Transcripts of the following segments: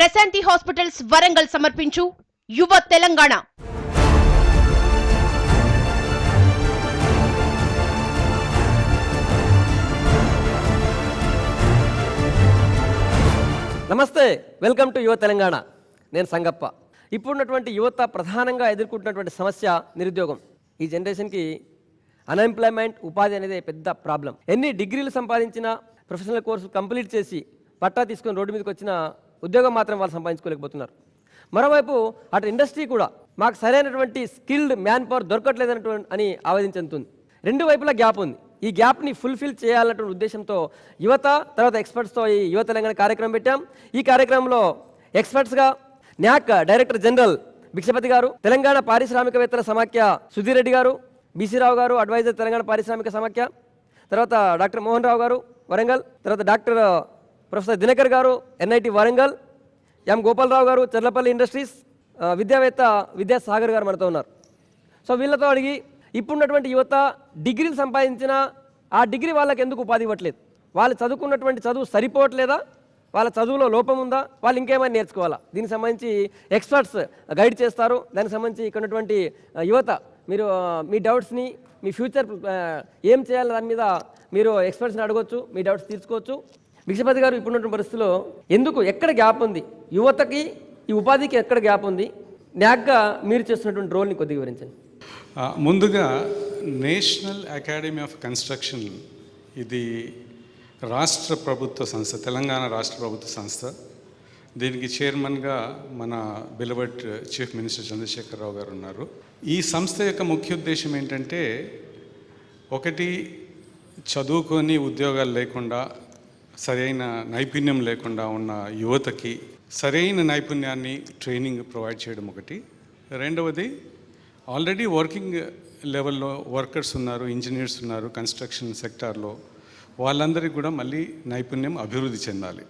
Prashanti hospitals Warangal సమర్పించు యువ తెలంగాణ. నమస్తే, వెల్కమ్ టు యువ తెలంగాణ. నేను సంగప్ప. ఇప్పుడున్నటువంటి యువత ప్రధానంగా ఎదుర్కొంటున్నటువంటి సమస్య నిరుద్యోగం. ఈ జనరేషన్కి అన్ఎంప్లాయ్మెంట్, ఉపాధి అనేది పెద్ద ప్రాబ్లం. ఎన్ని డిగ్రీలు సంపాదించినా, ప్రొఫెషనల్ కోర్సు కంప్లీట్ చేసి పట్టా తీసుకొని రోడ్డు మీదకి వచ్చిన ఉద్యోగం మాత్రం వాళ్ళు సంపాదించుకోలేకపోతున్నారు. మరోవైపు అటు ఇండస్ట్రీ కూడా మాకు సరైనటువంటి స్కిల్డ్ మ్యాన్ పవర్ దొరకట్లేదన్నటువంటి అని ఆవేదించుతుంది. రెండు వైపులా గ్యాప్ ఉంది. ఈ గ్యాప్ని ఫుల్ఫిల్ చేయాలన్నటువంటి ఉద్దేశంతో యువత తర్వాత ఎక్స్పర్ట్స్తో ఈ యువ తెలంగాణ కార్యక్రమం పెట్టాం. ఈ కార్యక్రమంలో ఎక్స్పర్ట్స్గా న్యాక్ డైరెక్టర్ జనరల్ భిక్షపతి గారు, తెలంగాణ పారిశ్రామికవేత్తల సమాఖ్య సుధీర్ రెడ్డి గారు, బీసీ రావు గారు అడ్వైజర్ తెలంగాణ పారిశ్రామిక సమాఖ్య, తర్వాత డాక్టర్ మోహన్ రావు గారు వరంగల్, తర్వాత డాక్టర్ ప్రొఫెసర్ దినకర్ గారు ఎన్ఐటి వరంగల్, ఎం గోపాలరావు గారు చర్లపల్లి ఇండస్ట్రీస్, విద్యావేత్త విద్యాసాగర్ గారు మనతో ఉన్నారు. సో వీళ్ళతో అడిగి ఇప్పుడున్నటువంటి యువత డిగ్రీలు సంపాదించిన ఆ డిగ్రీ వాళ్ళకి ఎందుకు ఉపాధి ఇవ్వట్లేదు, వాళ్ళు చదువుకున్నటువంటి చదువు సరిపోవట్లేదా, వాళ్ళ చదువులో లోపం ఉందా, వాళ్ళు ఇంకేమైనా నేర్చుకోవాలా, దీనికి సంబంధించి ఎక్స్పర్ట్స్ గైడ్ చేస్తారు. దానికి సంబంధించి ఇక్కడ ఉన్నటువంటి యువత మీరు మీ డౌట్స్ని, మీ ఫ్యూచర్ ఏం చేయాలి దాని మీద మీరు ఎక్స్పర్ట్స్ని అడగవచ్చు, మీ డౌట్స్ తీర్చుకోవచ్చు. భిక్షపతి గారు, ఇప్పుడున్నటువంటి పరిస్థితుల్లో ఎందుకు, ఎక్కడ గ్యాప్ ఉంది, యువతకి ఈ ఉపాధికి ఎక్కడ గ్యాప్ ఉంది, న్యాక్గా మీరు చేస్తున్నటువంటి రోల్ని కొద్దిగా వివరించండి. ముందుగా నేషనల్ అకాడమీ ఆఫ్ కన్స్ట్రక్షన్ ఇది రాష్ట్ర ప్రభుత్వ సంస్థ, తెలంగాణ రాష్ట్ర ప్రభుత్వ సంస్థ. దీనికి చైర్మన్గా మన బిలవర్డ్ చీఫ్ మినిస్టర్ చంద్రశేఖరరావు గారు ఉన్నారు. ఈ సంస్థ యొక్క ముఖ్య ఉద్దేశం ఏంటంటే, ఒకటి చదువుకొని ఉద్యోగాలు లేకుండా, సరైన నైపుణ్యం లేకుండా ఉన్న యువతకి సరైన నైపుణ్యాన్ని ట్రైనింగ్ ప్రొవైడ్ చేయడం ఒకటి. రెండవది, ఆల్రెడీ వర్కింగ్ లెవెల్లో వర్కర్స్ ఉన్నారు, ఇంజనీర్స్ ఉన్నారు కన్స్ట్రక్షన్ సెక్టార్లో, వాళ్ళందరికీ కూడా మళ్ళీ నైపుణ్యం అభివృద్ధి చెందాలి.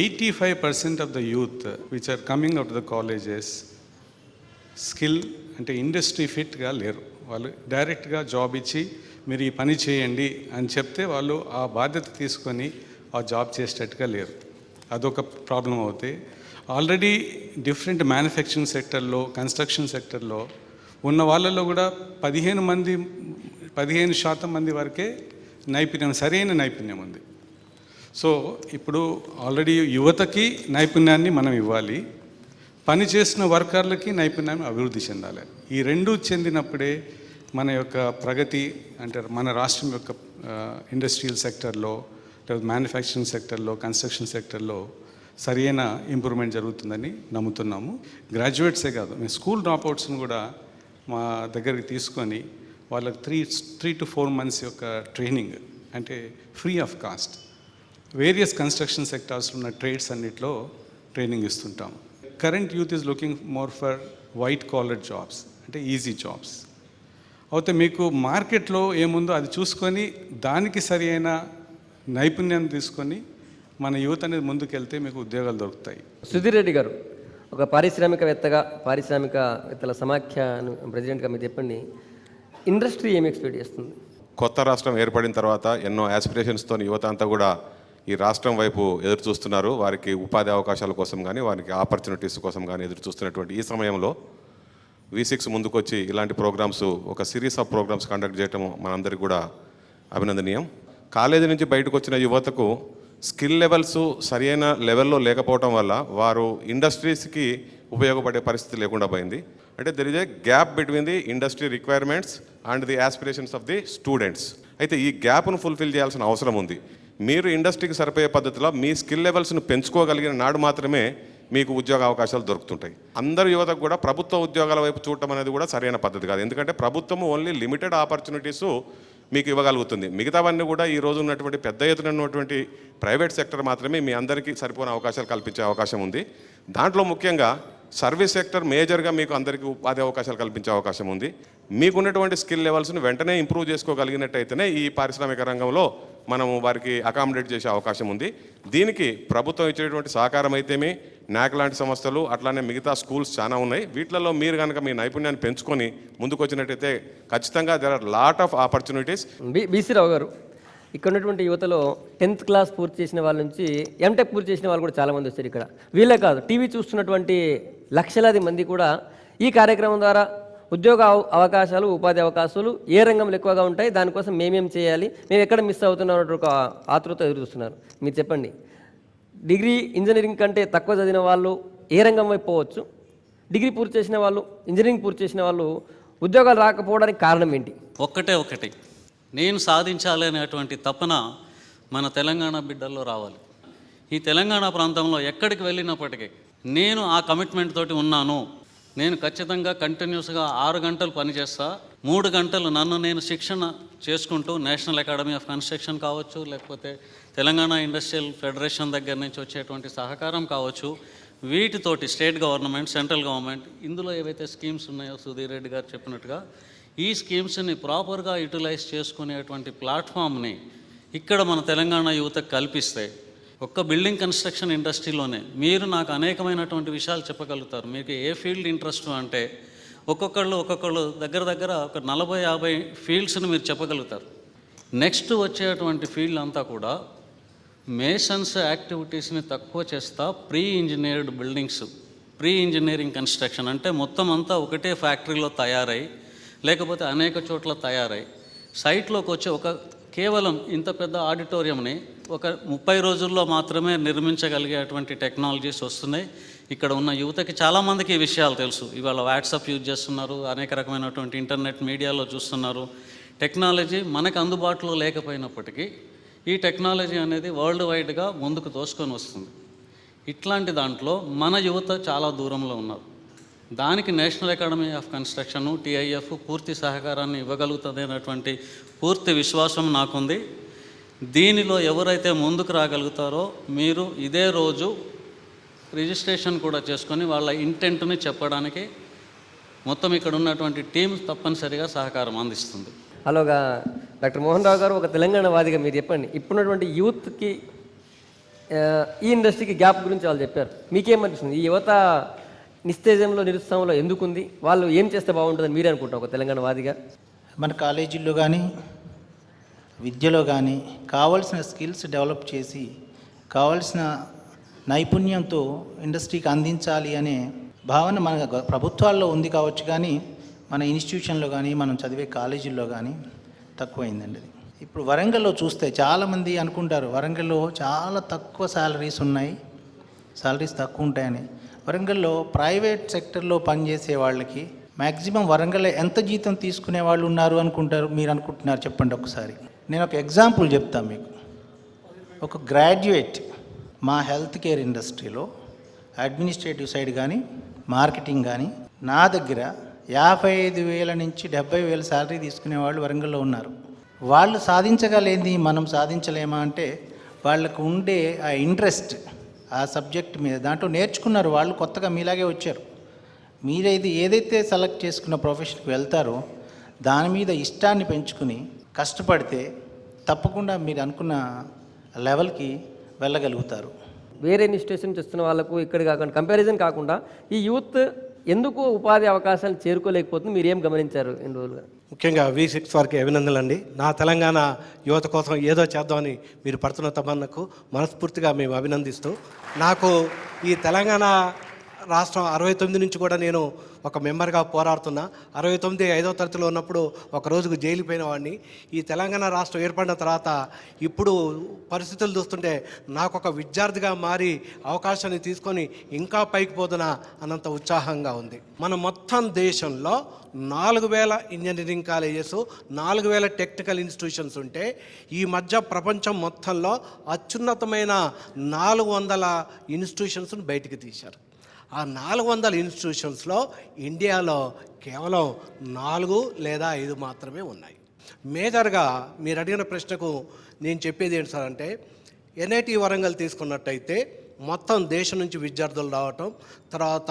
85% of the youth which are coming out the colleges skill అంటే ఇండస్ట్రీ ఫిట్గా లేరు. వాళ్ళు డైరెక్ట్గా జాబ్ ఇచ్చి మీరు ఈ పని చేయండి అని చెప్తే వాళ్ళు ఆ బాధ్యత తీసుకొని ఆ జాబ్ చేసేటట్టుగా లేరు. అదొక ప్రాబ్లం అవుతాయి. ఆల్రెడీ డిఫరెంట్ మ్యానుఫ్యాక్చరింగ్ సెక్టర్లో, కన్స్ట్రక్షన్ సెక్టర్లో ఉన్న వాళ్ళలో కూడా 15% మంది వరకే నైపుణ్యం, సరైన నైపుణ్యం ఉంది. సో ఇప్పుడు ఆల్రెడీ యువతకి నైపుణ్యాన్ని మనం ఇవ్వాలి, పని చేసిన వర్కర్లకి నైపుణ్యాన్ని అభివృద్ధి చెందాలి. ఈ రెండూ చెందినప్పుడే మన యొక్క ప్రగతి, అంటే మన రాష్ట్రం యొక్క ఇండస్ట్రియల్ సెక్టర్లో, మ్యానుఫ్యాక్చరింగ్ సెక్టర్లో, కన్స్ట్రక్షన్ సెక్టర్లో సరైన ఇంప్రూవ్మెంట్ జరుగుతుందని నమ్ముతున్నాము. గ్రాడ్యుయేట్సే కాదు, మేము స్కూల్ డ్రాప్అవుట్స్ని కూడా మా దగ్గరికి తీసుకొని వాళ్ళకి 3 to 4 months యొక్క ట్రైనింగ్, అంటే free of cost, various construction సెక్టార్స్లో ఉన్న ట్రేడ్స్ అన్నిట్లో ట్రైనింగ్ ఇస్తుంటాం. Current youth is looking more for white collar jobs, అంటే ఈజీ జాబ్స్. అయితే మీకు మార్కెట్లో ఏముందో అది చూసుకొని దానికి సరి అయిన నైపుణ్యం తీసుకొని మన యువత అనేది ముందుకెళ్తే మీకు ఉద్యోగాలు దొరుకుతాయి. సుధీర్ రెడ్డి గారు, ఒక పారిశ్రామికవేత్తగా, పారిశ్రామికవేత్తల సమాఖ్య ప్రెసిడెంట్గా మీరు చెప్పండి, ఇండస్ట్రీ ఏమి ఎక్స్పెక్ట్ చేస్తుంది? కొత్త రాష్ట్రం ఏర్పడిన తర్వాత ఎన్నో ఆస్పిరేషన్స్తో యువత అంతా కూడా ఈ రాష్ట్రం వైపు ఎదురు చూస్తున్నారు. వారికి ఉపాధి అవకాశాల కోసం కానీ, వారికి ఆపర్చునిటీస్ కోసం కానీ ఎదురు చూస్తున్నటువంటి ఈ సమయంలో V6 ముందుకొచ్చి ఇలాంటి ప్రోగ్రామ్స్, ఒక సిరీస్ ఆఫ్ ప్రోగ్రామ్స్ కండక్ట్ చేయటం మనందరికీ కూడా అభినందనీయం. కాలేజీ నుంచి బయటకు వచ్చిన యువతకు స్కిల్ లెవెల్స్ సరైన లెవెల్లో లేకపోవడం వల్ల వారు ఇండస్ట్రీస్కి ఉపయోగపడే పరిస్థితి లేకుండా పోయింది. అంటే there is a gap between the industry requirements and the aspirations of the students. అయితే ఈ గ్యాప్ను ఫుల్ఫిల్ చేయాల్సిన అవసరం ఉంది. మీరు ఇండస్ట్రీకి సరిపోయే పద్ధతిలో మీ స్కిల్ లెవెల్స్ను పెంచుకోగలిగిన నాడు మాత్రమే మీకు ఉద్యోగ అవకాశాలు దొరుకుతుంటాయి. అందరు యువతకు కూడా ప్రభుత్వ ఉద్యోగాల వైపు చూడటం అనేది కూడా సరైన పద్ధతి కాదు. ఎందుకంటే ప్రభుత్వం ఓన్లీ లిమిటెడ్ ఆపర్చునిటీస్ మీకు ఇవ్వగలుగుతుంది. మిగతావన్నీ కూడా ఈ రోజు ఉన్నటువంటి పెద్ద ఎత్తున ఉన్నటువంటి ప్రైవేట్ సెక్టర్ మాత్రమే మీ అందరికీ సరిపోయిన అవకాశాలు కల్పించే అవకాశం ఉంది. దాంట్లో ముఖ్యంగా సర్వీస్ సెక్టర్ మేజర్గా మీకు అందరికీ ఉపాధి అవకాశాలు కల్పించే అవకాశం ఉంది. మీకున్నటువంటి స్కిల్ లెవెల్స్ని వెంటనే ఇంప్రూవ్ చేసుకోగలిగినట్టయితేనే ఈ పారిశ్రామిక రంగంలో మనము వారికి అకామిడేట్ చేసే అవకాశం ఉంది. దీనికి ప్రభుత్వం ఇచ్చేటువంటి సహకారం అయితేమి, న్యాక్ లాంటి సంస్థలు, అట్లానే మిగతా స్కూల్స్ చాలా ఉన్నాయి. వీటిలలో మీరు కనుక మీ నైపుణ్యాన్ని పెంచుకొని ముందుకు వచ్చినట్టయితే ఖచ్చితంగా there are lot of opportunities. BC Rao గారు, ఇక్కడ ఉన్నటువంటి యువతలో 10th క్లాస్ పూర్తి చేసిన వాళ్ళ నుంచి ఎంటెక్ పూర్తి చేసిన వాళ్ళు కూడా చాలామంది వచ్చారు ఇక్కడ. వీళ్ళే కాదు, టీవీ చూస్తున్నటువంటి లక్షలాది మంది కూడా ఈ కార్యక్రమం ద్వారా ఉద్యోగ అవకాశాలు, ఉపాధి అవకాశాలు ఏ రంగంలో ఎక్కువగా ఉంటాయి, దానికోసం మేమేం చేయాలి, మేము ఎక్కడ మిస్ అవుతున్నాం ఒక ఆతృత ఎదురు చూస్తున్నారు. మీరు చెప్పండి, డిగ్రీ ఇంజనీరింగ్ కంటే తక్కువ చదివిన వాళ్ళు ఏ రంగం వైపు పోవచ్చు, డిగ్రీ పూర్తి చేసిన వాళ్ళు, ఇంజనీరింగ్ పూర్తి చేసిన వాళ్ళు ఉద్యోగాలు రాకపోవడానికి కారణం ఏంటి? ఒకటి నేను సాధించాలి అనేటువంటి తపన మన తెలంగాణ బిడ్డల్లో రావాలి. ఈ తెలంగాణ ప్రాంతంలో ఎక్కడికి వెళ్ళినప్పటికీ నేను ఆ కమిట్మెంట్ తోటి ఉన్నాను. నేను ఖచ్చితంగా కంటిన్యూస్గా 6 గంటలు పనిచేస్తా, 3 గంటలు నన్ను నేను శిక్షణ చేసుకుంటూ నేషనల్ అకాడమీ ఆఫ్ కన్స్ట్రక్షన్ కావచ్చు, లేకపోతే తెలంగాణ ఇండస్ట్రియల్ ఫెడరేషన్ దగ్గర నుంచి వచ్చేటువంటి సహకారం కావచ్చు, వీటితోటి స్టేట్ గవర్నమెంట్, సెంట్రల్ గవర్నమెంట్ ఇందులో ఏవైతే స్కీమ్స్ ఉన్నాయో సుధీర్ రెడ్డి గారు చెప్పినట్టుగా ఈ స్కీమ్స్ని ప్రాపర్గా యూటిలైజ్ చేసుకునేటువంటి ప్లాట్ఫామ్ని ఇక్కడ మన తెలంగాణ యువతకు కల్పిస్తే ఒక్క బిల్డింగ్ కన్స్ట్రక్షన్ ఇండస్ట్రీలోనే మీరు నాకు అనేకమైనటువంటి విషయాలు చెప్పగలుగుతారు. మీకు ఏ ఫీల్డ్ ఇంట్రెస్ట్ అంటే ఒక్కొక్కళ్ళు దగ్గర ఒక 40-50 ఫీల్డ్స్ని మీరు చెప్పగలుగుతారు. నెక్స్ట్ వచ్చేటువంటి ఫీల్డ్ అంతా కూడా మేసన్స్ యాక్టివిటీస్ని తక్కువ చేస్తా pre engineered buildings, pre engineering construction అంటే మొత్తం అంతా ఒకటే ఫ్యాక్టరీలో తయారై లేకపోతే అనేక చోట్ల తయారై సైట్లోకి వచ్చి కేవలం ఇంత పెద్ద ఆడిటోరియంని ఒక 30 రోజుల్లో మాత్రమే నిర్మించగలిగేటువంటి టెక్నాలజీస్ వస్తున్నాయి. ఇక్కడ ఉన్న యువతకి చాలామందికి ఈ విషయాలు తెలుసు. ఇవాళ వాట్సాప్ యూజ్ చేస్తున్నారు, అనేక రకమైనటువంటి ఇంటర్నెట్ మీడియాలో చూస్తున్నారు. టెక్నాలజీ మనకు అందుబాటులో లేకపోయినప్పటికీ ఈ టెక్నాలజీ అనేది వరల్డ్ వైడ్గా ముందుకు తోసుకొని వస్తుంది. ఇట్లాంటి దాంట్లో మన యువత చాలా దూరంలో ఉన్నారు. దానికి national academy of construction, TIF పూర్తి సహకారాన్ని ఇవ్వగలుగుతుంది అనేటువంటి పూర్తి విశ్వాసం నాకుంది. దీనిలో ఎవరైతే ముందుకు రాగలుగుతారో మీరు ఇదే రోజు రిజిస్ట్రేషన్ కూడా చేసుకొని వాళ్ళ ఇంటెంట్ని చెప్పడానికి మొత్తం ఇక్కడ ఉన్నటువంటి టీం తప్పనిసరిగా సహకారం అందిస్తుంది. అలాగా డాక్టర్ మోహన్ రావు గారు, ఒక తెలంగాణ వాదిగా మీరు చెప్పండి, ఇప్పుడున్నటువంటి యూత్కి ఈ ఇండస్ట్రీకి గ్యాప్ గురించి వాళ్ళు చెప్పారు. మీకేమనిపిస్తుంది? ఈ యువత నిస్తేజంలో, నిరుత్సాహంలో ఎందుకుంది? వాళ్ళు ఏం చేస్తే బాగుంటుందని మీరే అనుకుంటారు ఒక తెలంగాణ వాదిగా? మన కాలేజీల్లో కానీ విద్యలో కానీ కావాల్సిన స్కిల్స్ డెవలప్ చేసి కావాల్సిన నైపుణ్యంతో ఇండస్ట్రీకి అందించాలి అనే భావన మన ప్రభుత్వాల్లో ఉంది కావచ్చు, కానీ మన ఇన్స్టిట్యూషన్లో కానీ మనం చదివే కాలేజీల్లో కానీ తక్కువైందండి. ఇప్పుడు వరంగల్లో చూస్తే చాలామంది అనుకుంటారు వరంగల్లో చాలా తక్కువ శాలరీస్ ఉన్నాయి, శాలరీస్ తక్కువ ఉంటాయని. వరంగల్లో ప్రైవేట్ సెక్టర్లో పనిచేసే వాళ్ళకి మ్యాక్సిమం వరంగల్లో ఎంత జీతం తీసుకునే వాళ్ళు ఉన్నారు అనుకుంటారు మీరు అనుకుంటున్నారు? చెప్పండి ఒకసారి. నేను ఒక ఎగ్జాంపుల్ చెప్తాను మీకు. ఒక గ్రాడ్యుయేట్ మా హెల్త్ కేర్ ఇండస్ట్రీలో అడ్మినిస్ట్రేటివ్ సైడ్ కానీ మార్కెటింగ్ కానీ నా దగ్గర 55,000 నుంచి 70,000 శాలరీ తీసుకునే వాళ్ళు వరంగల్లో ఉన్నారు. వాళ్ళు సాధించగలేంది మనం సాధించలేమా అంటే వాళ్ళకు ఉండే ఆ ఇంట్రెస్ట్ ఆ సబ్జెక్ట్ మీద దాంట్లో నేర్చుకున్నారు. వాళ్ళు కొత్తగా మీలాగే వచ్చారు. మీరేది ఏదైతే సెలెక్ట్ చేసుకున్న ప్రొఫెషన్కి వెళ్తారో దాని మీద ఇష్టాన్ని పెంచుకుని కష్టపడితే తప్పకుండా మీరు అనుకున్న లెవెల్కి వెళ్ళగలుగుతారు. వేరే ఇన్స్టిట్యూషన్ చేస్తున్న వాళ్ళకు ఇక్కడ కాకుండా కంపారిజన్ కాకుండా ఈ యూత్ ఎందుకు ఉపాధి అవకాశాలు చేరుకోలేకపోతుంది? మీరు ఏం గమనించారు ఇన్ని రోజులుగా? ముఖ్యంగా V6 వారికి అభినందనలు అండి. నా తెలంగాణ యువత కోసం ఏదో చేద్దామని మీరు పడుతున్న తమన్నకు మనస్ఫూర్తిగా మేము అభినందిస్తూ, నాకు ఈ తెలంగాణ రాష్ట్రం 69 నుంచి కూడా నేను ఒక మెంబర్గా పోరాడుతున్నా. 69 5వ తరగతిలో ఉన్నప్పుడు ఒక రోజుకు జైలు పోయిన వాడిని. ఈ తెలంగాణ రాష్ట్రం ఏర్పడిన తర్వాత ఇప్పుడు పరిస్థితులు చూస్తుంటే నాకు ఒక విద్యార్థిగా మారి అవకాశాన్ని తీసుకొని ఇంకా పైకి పోదునా అన్నంత ఉత్సాహంగా ఉంది. మన మొత్తం దేశంలో 4,000 ఇంజనీరింగ్ కాలేజెస్, 4,000 టెక్నికల్ ఇన్స్టిట్యూషన్స్ ఉంటే ఈ మధ్య ప్రపంచం మొత్తంలో అత్యున్నతమైన 400 ఇన్స్టిట్యూషన్స్ను బయటికి తీశారు. ఆ 400 ఇన్స్టిట్యూషన్స్లో ఇండియాలో కేవలం 4 లేదా 5 మాత్రమే ఉన్నాయి. మేజర్గా మీరు అడిగిన ప్రశ్నకు నేను చెప్పేది ఏంటి సార్ అంటే, NIT వరంగల్ తీసుకున్నట్టయితే మొత్తం దేశం నుంచి విద్యార్థులు రావటం, తర్వాత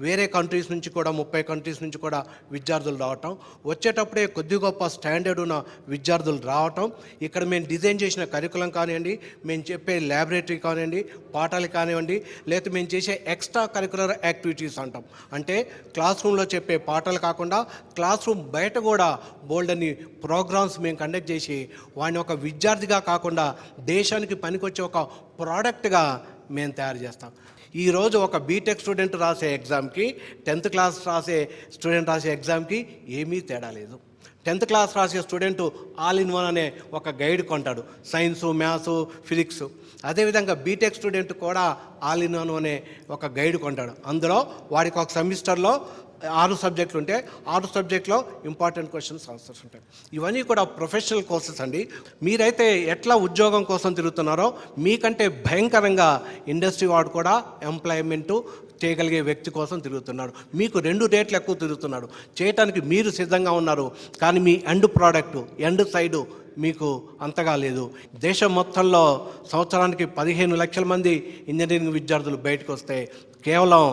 వేరే కంట్రీస్ నుంచి కూడా 30 కంట్రీస్ నుంచి కూడా విద్యార్థులు రావటం, వచ్చేటప్పుడే కొద్ది గొప్ప స్టాండర్డ్ ఉన్న విద్యార్థులు రావటం, ఇక్కడ మేము డిజైన్ చేసిన కరికులం కానివ్వండి, మేము చెప్పే ల్యాబొరేటరీ కానివ్వండి, పాఠాలు కానివ్వండి, లేకపోతే మేము చేసే ఎక్స్ట్రా కరికులర్ యాక్టివిటీస్ అంటాం. అంటే క్లాస్ రూమ్లో చెప్పే పాఠాలు కాకుండా క్లాస్ రూమ్ బయట కూడా బోల్డని ప్రోగ్రామ్స్ మేము కండక్ట్ చేసి వాడిని ఒక విద్యార్థిగా కాకుండా దేశానికి పనికొచ్చే ఒక ప్రోడక్ట్గా మేము తయారు చేస్తాం. ఈరోజు ఒక బీటెక్ స్టూడెంట్ రాసే ఎగ్జామ్కి 10th క్లాస్ రాసే స్టూడెంట్ రాసే ఎగ్జామ్కి ఏమీ తేడా లేదు. 10th క్లాస్ రాసే స్టూడెంట్ ఆల్ ఇన్ వన్ అనే ఒక గైడ్ కొంటాడు, సైన్సు, మ్యాథ్స్, ఫిజిక్స్. అదేవిధంగా బీటెక్ స్టూడెంట్ కూడా ఆల్ ఇన్ వన్ అనే ఒక గైడ్ కొంటాడు. అందులో వాడికి ఒక సెమిస్టర్లో 6 సబ్జెక్టులు ఉంటే 6 సబ్జెక్టులో ఇంపార్టెంట్ క్వశ్చన్స్ ఆన్సర్స్ ఉంటాయి. ఇవన్నీ కూడా ప్రొఫెషనల్ కోర్సెస్ అండి. మీరైతే ఎట్లా ఉద్యోగం కోసం తిరుగుతున్నారో మీకంటే భయంకరంగా ఇండస్ట్రీ వాడు కూడా ఎంప్లాయ్మెంటు చేయగలిగే వ్యక్తి కోసం తిరుగుతున్నాడు. మీకు 2 రేట్లు ఎక్కువ తిరుగుతున్నాడు. చేయటానికి మీరు సిద్ధంగా ఉన్నారు, కానీ మీ ఎండ్ ప్రోడక్టు, ఎండ్ సైడు మీకు అంతగా లేదు. దేశం మొత్తంలో సంవత్సరానికి 15 లక్షల మంది ఇంజనీరింగ్ విద్యార్థులు బయటకు వస్తే కేవలం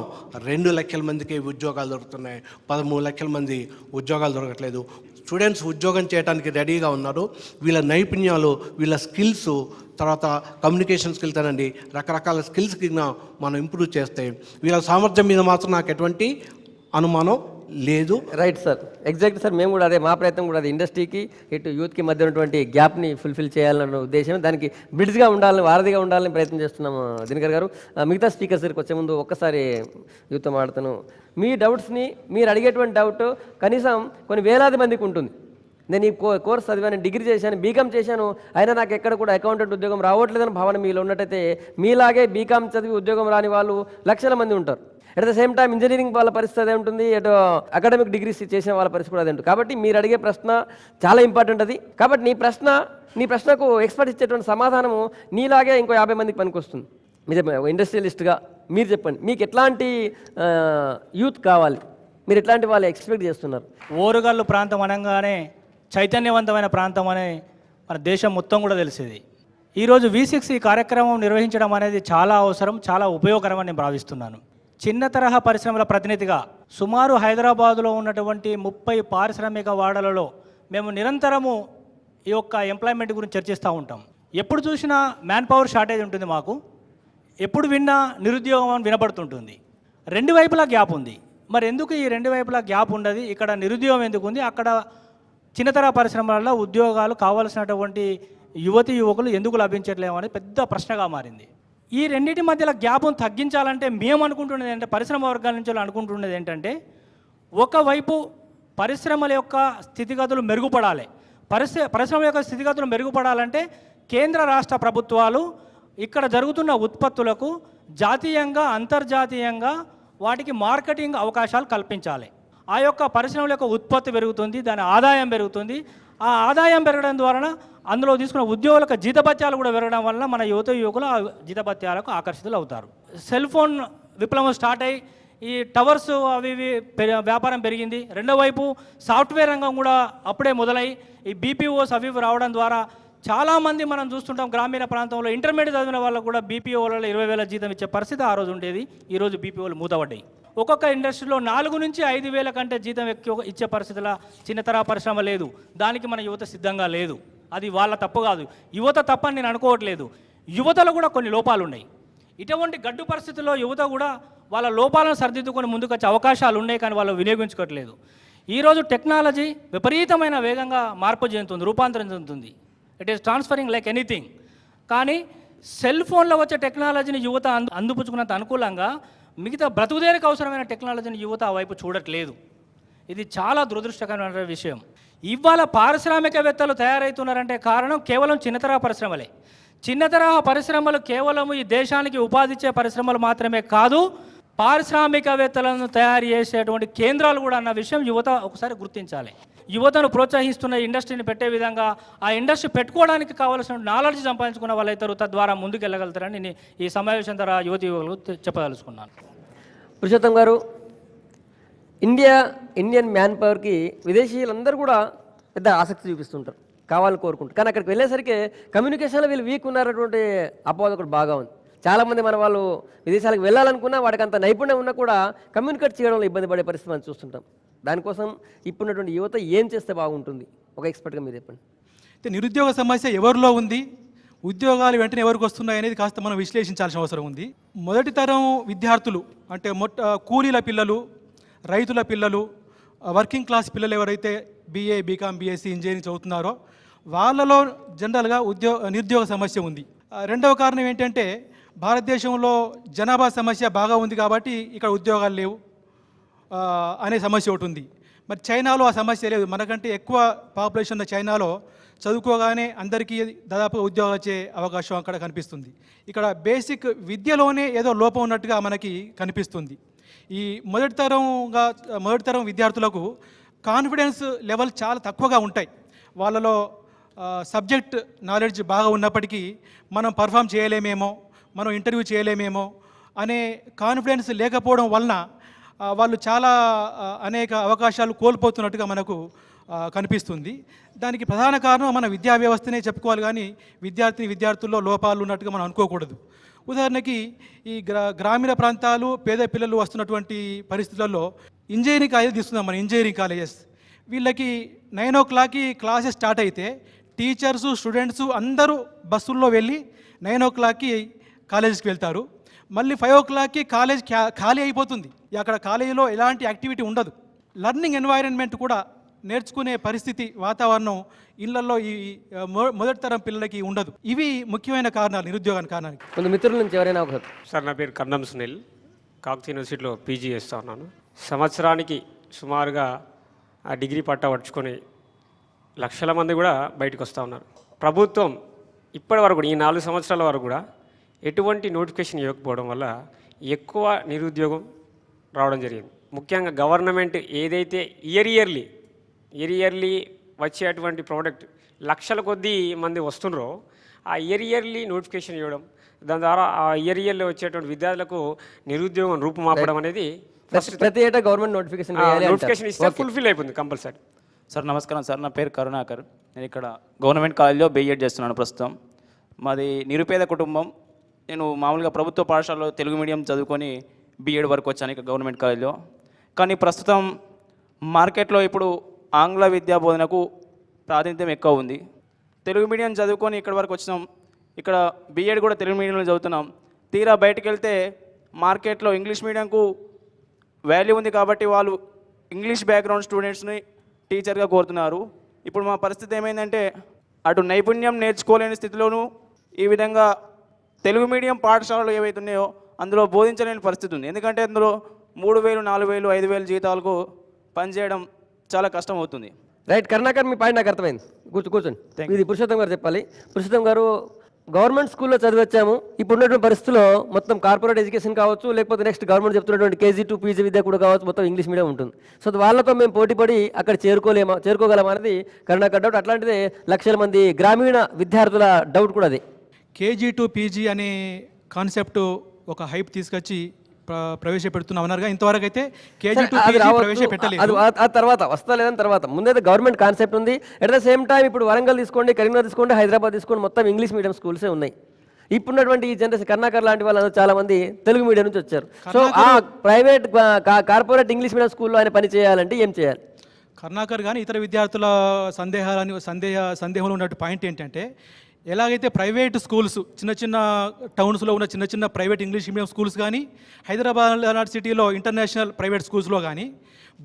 2 లక్షల మందికి ఉద్యోగాలు దొరుకుతున్నాయి. 13 లక్షల మంది ఉద్యోగాలు దొరకట్లేదు. స్టూడెంట్స్ ఉద్యోగం చేయడానికి రెడీగా ఉన్నారు. వీళ్ళ నైపుణ్యాలు, వీళ్ళ స్కిల్స్, తర్వాత కమ్యూనికేషన్ స్కిల్స్ అనండి, రకరకాల స్కిల్స్కి మనం ఇంప్రూవ్ చేస్తే వీళ్ళ సామర్థ్యం మీద మాత్రం నాకు ఎటువంటి అనుమానం లేదు. Right sir, exact sir. మేము కూడా అదే, మా ప్రయత్నం కూడా అది ఇండస్ట్రీకి ఇటు యూత్కి మధ్య ఉన్నటువంటి గ్యాప్ని ఫుల్ఫిల్ చేయాలన్న ఉద్దేశం, దానికి బ్రిడ్జ్గా ఉండాలని, వారధిగా ఉండాలని ప్రయత్నం చేస్తున్నాము. దినకర్ గారు, మిగతా స్పీకర్స్ దగ్గరికి వచ్చే ముందు ఒక్కసారి యూత్తో మాట్లాడుతాను. మీ డౌట్స్ని, మీరు అడిగేటువంటి డౌట్ కనీసం కొన్ని వేలాది మందికి ఉంటుంది. నేను ఈ కోర్స్ చదివాను, డిగ్రీ చేశాను, బీకామ్ చేశాను, అయినా నాకు ఎక్కడ కూడా అకౌంటెంట్ ఉద్యోగం రావట్లేదని భావన మీలో ఉన్నట్టయితే, మీలాగే బీకామ్ చదివి ఉద్యోగం రాని వాళ్ళు లక్షల మంది ఉంటారు. At the same time engineering వాళ్ళ పరిస్థితి అదే ఉంటుంది, అటు అకాడమిక్ డిగ్రీస్ చేసిన వాళ్ళ పరిస్థితి కూడా అదే ఉంటుంది. కాబట్టి మీరు అడిగే ప్రశ్న చాలా ఇంపార్టెంట్ అది. కాబట్టి నీ ప్రశ్నకు ఎక్స్పర్ట్ ఇచ్చేటువంటి సమాధానము నీలాగే ఇంకో 50 మందికి పనికొస్తుంది. మీరు ఇండస్ట్రియలిస్ట్గా మీరు చెప్పండి, మీకు ఎట్లాంటి యూత్ కావాలి, మీరు ఎట్లాంటి వాళ్ళు ఎక్స్పెక్ట్ చేస్తున్నారు? ఓరుగల్లు ప్రాంతం అనగానే చైతన్యవంతమైన ప్రాంతం అనే మన దేశం మొత్తం కూడా తెలిసేది. ఈరోజు V6 ఈ కార్యక్రమం నిర్వహించడం అనేది చాలా అవసరం, చాలా ఉపయోగకరమని నేను భావిస్తున్నాను. చిన్న తరహా పరిశ్రమల ప్రతినిధిగా సుమారు హైదరాబాదులో ఉన్నటువంటి 30 పారిశ్రామిక వాడలలో మేము నిరంతరము ఈ యొక్క ఎంప్లాయ్మెంట్ గురించి చర్చిస్తూ ఉంటాం. ఎప్పుడు చూసినా మ్యాన్ పవర్ షార్టేజ్ ఉంటుంది మాకు, ఎప్పుడు విన్నా నిరుద్యోగం అని వినపడుతుంటుంది. 2 వైపులా గ్యాప్ ఉంది. మరి ఎందుకు ఈ 2 వైపులా గ్యాప్ ఉండదు? ఇక్కడ నిరుద్యోగం ఎందుకు ఉంది? అక్కడ చిన్నతర పరిశ్రమలలో ఉద్యోగాలు కావాల్సినటువంటి యువతి యువకులు ఎందుకు లభించట్లేము అనేది పెద్ద ప్రశ్నగా మారింది. ఈ రెండింటి మధ్యలో గ్యాప్ను తగ్గించాలంటే మేము అనుకుంటున్నది ఏంటంటే, పరిశ్రమ వర్గాల నుంచి అనుకుంటున్నది ఏంటంటే, ఒకవైపు పరిశ్రమల యొక్క స్థితిగతులు మెరుగుపడాలి. పరిశ్రమల యొక్క స్థితిగతులు మెరుగుపడాలంటే కేంద్ర రాష్ట్ర ప్రభుత్వాలు ఇక్కడ జరుగుతున్న ఉత్పత్తులకు జాతీయంగా, అంతర్జాతీయంగా వాటికి మార్కెటింగ్ అవకాశాలు కల్పించాలి. ఆ యొక్క పరిశ్రమల యొక్క ఉత్పత్తి పెరుగుతుంది, దాని ఆదాయం పెరుగుతుంది. ఆ ఆదాయం పెరగడం ద్వారా అందులో తీసుకున్న ఉద్యోగులకు జీతభత్యాలు కూడా పెరగడం వల్ల మన యువకులు ఆ జీతభత్యాలకు ఆకర్షితులు అవుతారు. సెల్ ఫోన్ విప్లవం స్టార్ట్ అయ్యి ఈ టవర్స్ అవి వ్యాపారం పెరిగింది. రెండో వైపు సాఫ్ట్వేర్ రంగం కూడా అప్పుడే మొదలై ఈ BPOs అవి రావడం ద్వారా చాలామంది మనం చూస్తుంటాం. గ్రామీణ ప్రాంతంలో ఇంటర్మీడియట్ చదివిన వాళ్ళకు కూడా BPOలలో 20,000 జీతం ఇచ్చే పరిస్థితి ఆ రోజు ఉండేది. ఈరోజు BPOలు మూతపడ్డాయి. ఒక్కొక్క ఇండస్ట్రీలో 4 నుంచి 5,000 కంటే జీతం ఎక్కువ ఇచ్చే పరిస్థితుల చిన్నతర పరిశ్రమ లేదు. దానికి మన యువత సిద్ధంగా లేదు. అది వాళ్ళ తప్పు కాదు, యువత తప్పని నేను అనుకోవట్లేదు. యువతలో కూడా కొన్ని లోపాలు ఉన్నాయి. ఇటువంటి గడ్డు పరిస్థితుల్లో యువత కూడా వాళ్ళ లోపాలను సరిదిద్దుకొని ముందుకు వచ్చే అవకాశాలు ఉన్నాయి, కానీ వాళ్ళు వినియోగించుకోవట్లేదు. ఈరోజు టెక్నాలజీ విపరీతమైన వేగంగా మార్పు చెందుతుంది, రూపాంతరం చెందుతుంది. It is transferring like anything. కానీ సెల్ ఫోన్లో వచ్చే టెక్నాలజీని యువత అందిపుచ్చుకున్నంత అనుకూలంగా మిగతా బ్రతుకుదేరికి అవసరమైన టెక్నాలజీని యువత ఆ వైపు చూడట్లేదు. ఇది చాలా దురదృష్టకరమైన విషయం. ఇవాళ పారిశ్రామికవేత్తలు తయారవుతున్నారంటే కారణం కేవలం చిన్నతరహా పరిశ్రమలే. చిన్నతరహా పరిశ్రమలు కేవలం ఈ దేశానికి ఉపాధి ఇచ్చే పరిశ్రమలు మాత్రమే కాదు, పారిశ్రామికవేత్తలను తయారు చేసేటువంటి కేంద్రాలు కూడా అన్న విషయం యువత ఒకసారి గుర్తించాలి. యువతను ప్రోత్సహిస్తున్న ఇండస్ట్రీని పెట్టే విధంగా ఆ ఇండస్ట్రీ పెట్టుకోవడానికి కావాల్సిన నాలెడ్జ్ సంపాదించుకున్న వాళ్ళైతారు, తద్వారా ముందుకెళ్ళగలుగుతారని నేను ఈ సమావేశం ద్వారా యువకులకు చెప్పదలుచుకున్నాను. పురుషోత్తం గారు, ఇండియన్ మ్యాన్ పవర్కి విదేశీయులందరూ కూడా పెద్ద ఆసక్తి చూపిస్తుంటారు, కావాలని కోరుకుంటారు. కానీ అక్కడికి వెళ్ళేసరికి కమ్యూనికేషన్లో వీళ్ళు వీక్ ఉన్నారటువంటి అపోహ ఒకటి బాగా ఉంది. చాలామంది మన వాళ్ళు విదేశాలకు వెళ్ళాలనుకున్నా వాడికి అంత నైపుణ్యం ఉన్నా కూడా కమ్యూనికేట్ చేయడంలో ఇబ్బంది పడే పరిస్థితి మనం చూస్తుంటాం. దానికోసం ఇప్పుడున్నటువంటి యువత ఏం చేస్తే బాగుంటుంది, ఒక ఎక్స్పర్ట్గా మీరు చెప్పండి. అయితే నిరుద్యోగ సమస్య ఎవరిలో ఉంది, ఉద్యోగాలు వెంటనే ఎవరికి వస్తున్నాయి అనేది కాస్త మనం విశ్లేషించాల్సిన అవసరం ఉంది. మొదటి తరం విద్యార్థులు అంటే కూలీల పిల్లలు, రైతుల పిల్లలు, వర్కింగ్ క్లాస్ పిల్లలు ఎవరైతే బీఏ, బీకామ్, బీఎస్సీ, ఇంజనీరింగ్ చదువుతున్నారో వాళ్ళలో జనరల్గా నిరుద్యోగ సమస్య ఉంది. రెండవ కారణం ఏంటంటే భారతదేశంలో జనాభా సమస్య బాగా ఉంది కాబట్టి ఇక్కడ ఉద్యోగాలు లేవు అనే సమస్య ఒకటి ఉంది. మరి చైనాలో ఆ సమస్య లేదు. మనకంటే ఎక్కువ పాపులేషన్ ఉన్న చైనాలో చదువుకోగానే అందరికీ దాదాపు ఉద్యోగాలు వచ్చే అవకాశం అక్కడ కనిపిస్తుంది. ఇక్కడ బేసిక్ విద్యలోనే ఏదో లోపం ఉన్నట్టుగా మనకి కనిపిస్తుంది. ఈ మొదటి తరం విద్యార్థులకు కాన్ఫిడెన్స్ లెవెల్ చాలా తక్కువగా ఉంటాయి. వాళ్ళలో సబ్జెక్ట్ నాలెడ్జ్ బాగా ఉన్నప్పటికీ మనం పర్ఫామ్ చేయలేమేమో, మనం ఇంటర్వ్యూ చేయలేమేమో అనే కాన్ఫిడెన్స్ లేకపోవడం వలన వాళ్ళు చాలా అనేక అవకాశాలు కోల్పోతున్నట్టుగా మనకు కనిపిస్తుంది. దానికి ప్రధాన కారణం మన విద్యా వ్యవస్థనే చెప్పుకోవాలి, కానీ విద్యార్థుల్లో లోపాలు ఉన్నట్టుగా మనం అనుకోకూడదు. ఉదాహరణకి ఈ గ్రామీణ ప్రాంతాలు పేద పిల్లలు వస్తున్నటువంటి పరిస్థితులలో ఇంజనీరింగ్ కాలేజ్ తీసుకుందాం. మన ఇంజనీరింగ్ కాలేజెస్ వీళ్ళకి 9 o'clockకి క్లాసెస్ స్టార్ట్ అయితే టీచర్సు, స్టూడెంట్సు అందరూ బస్సుల్లో వెళ్ళి 9 o'clockకి కాలేజెస్కి వెళ్తారు. మళ్ళీ 5 o'clockకి కాలేజ్ ఖాళీ అయిపోతుంది. అక్కడ కాలేజీలో ఎలాంటి యాక్టివిటీ ఉండదు. లర్నింగ్ ఎన్వైరన్మెంట్ కూడా నేర్చుకునే పరిస్థితి, వాతావరణం ఇళ్లలో ఈ మొదటి తరం పిల్లలకి ఉండదు. ఇవి ముఖ్యమైన కారణాలు నిరుద్యోగానికి కారణానికి. కొంత మిత్రుల నుంచి ఎవరైనా ఒక సార్, నా పేరు కన్నం సునీల్, కాకతీయ యూనివర్సిటీలో పీజీ చేస్తూ ఉన్నాను. సంవత్సరానికి సుమారుగా ఆ డిగ్రీ పట్టా పట్టుకొని లక్షల మంది కూడా బయటకు వస్తూ ఉన్నారు. ప్రభుత్వం ఇప్పటి వరకు ఈ 4 సంవత్సరాల వరకు కూడా ఎటువంటి నోటిఫికేషన్ ఇవ్వకపోవడం వల్ల ఎక్కువ నిరుద్యోగం రావడం జరిగింది. ముఖ్యంగా గవర్నమెంట్ ఏదైతే ఇయర్లీ వచ్చేటువంటి ప్రోడక్ట్ లక్షల కొద్దీ మంది వస్తున్నారో ఆ ఇయర్లీ నోటిఫికేషన్ ఇవ్వడం, దాని ద్వారా ఆ ఇయర్లీ వచ్చేటువంటి విద్యార్థులకు నిరుద్యోగం రూపుమాపడం అనేది ప్రతి ఏటా గవర్నమెంట్ నోటిఫికేషన్ ఇస్తే ఫుల్ఫిల్ అయిపోతుంది కంపల్సరీ. సార్ నమస్కారం సార్, నా పేరు కరుణాకర్. నేను ఇక్కడ గవర్నమెంట్ కాలేజ్లో బీఎడ్ చేస్తున్నాను ప్రస్తుతం. మాది నిరుపేద కుటుంబం. నేను మామూలుగా ప్రభుత్వ పాఠశాలలో తెలుగు మీడియం చదువుకొని బీఎడ్ వరకు వచ్చాను ఇక్కడ గవర్నమెంట్ కాలేజ్లో. కానీ ప్రస్తుతం మార్కెట్లో ఇప్పుడు ఆంగ్ల విద్యా బోధనకు ప్రాతినిధ్యం ఎక్కువ ఉంది. తెలుగు మీడియం చదువుకొని ఇక్కడ వరకు వచ్చినాం. ఇక్కడ బీఎడ్ కూడా తెలుగు మీడియంలో చదువుతున్నాం. తీరా బయటకు వెళ్తే మార్కెట్లో ఇంగ్లీష్ మీడియంకు వాల్యూ ఉంది కాబట్టి వాళ్ళు ఇంగ్లీష్ బ్యాక్గ్రౌండ్ స్టూడెంట్స్ని టీచర్గా కోరుతున్నారు. ఇప్పుడు మా పరిస్థితి ఏమైందంటే అటు నైపుణ్యం నేర్చుకోలేని స్థితిలోనూ ఈ విధంగా తెలుగు మీడియం పాఠశాలలు ఏవైతే ఉన్నాయో అందులో బోధించలేని పరిస్థితి ఉంది. ఎందుకంటే అందులో 3,000, 4,000, 5,000 జీతాలకు పనిచేయడం చాలా కష్టం అవుతుంది. రైట్ కరుణాకర్, మీ పాయింట్ నాకు అర్థమైంది. కూర్చోండి. ఇది పురుషోత్తం గారు చెప్పాలి. పురుషోత్తం గారు, గవర్నమెంట్ స్కూల్లో చదివచ్చాము. ఇప్పుడు ఉన్నటువంటి పరిస్థితుల్లో మొత్తం కార్పొరేట్ ఎడ్యుకేషన్ కావచ్చు, లేకపోతే నెక్స్ట్ గవర్నమెంట్ చెప్తున్నటువంటి KG to PG విద్య కూడా కావచ్చు, మొత్తం ఇంగ్లీష్ మీడియం ఉంటుంది. సో వాళ్ళతో మేము పోటీపడి అక్కడ చేరుకోగలమా అనేది కరుణాకర్ డౌట్. అట్లాంటిదే లక్షల మంది గ్రామీణ విద్యార్థుల డౌట్ కూడా అది. KG to PG అనే కాన్సెప్ట్ ఒక హైప్ తీసుకొచ్చి ప్రవేశపెడుతున్నామన్నారుగా. ఇంతవరకు అయితే KG to PG ప్రవేశపెట్టలేదు. ఆ తర్వాత వస్తా లేదని తర్వాత ముందైతే గవర్నమెంట్ కాన్సెప్ట్ ఉంది. ఎట్ ద సేమ్ టైం ఇప్పుడు వరంగల్ తీసుకోండి, కరీంనగర్ తీసుకోండి, హైదరాబాద్ తీసుకోండి, మొత్తం ఇంగ్లీష్ మీడియం స్కూల్సే ఉన్నాయి. ఇప్పుడున్నటువంటి ఈ జనరేషన్ కర్ణాకర్ లాంటి వాళ్ళు చాలా మంది తెలుగు మీడియం నుంచి వచ్చారు. సో ఆ ప్రైవేట్ కార్పొరేట్ ఇంగ్లీష్ మీడియం స్కూల్లో ఆయన పని చేయాలంటే ఏం చేయాలి? కర్ణాకర్ కానీ ఇతర విద్యార్థుల సందేహంలో ఉన్నట్టు పాయింట్ ఏంటంటే, ఎలాగైతే ప్రైవేట్ స్కూల్స్ చిన్న టౌన్స్లో ఉన్న చిన్న ప్రైవేట్ ఇంగ్లీష్ మీడియం స్కూల్స్ కానీ, హైదరాబాద్ లాంటి సిటీలో ఇంటర్నేషనల్ ప్రైవేట్ స్కూల్స్లో కానీ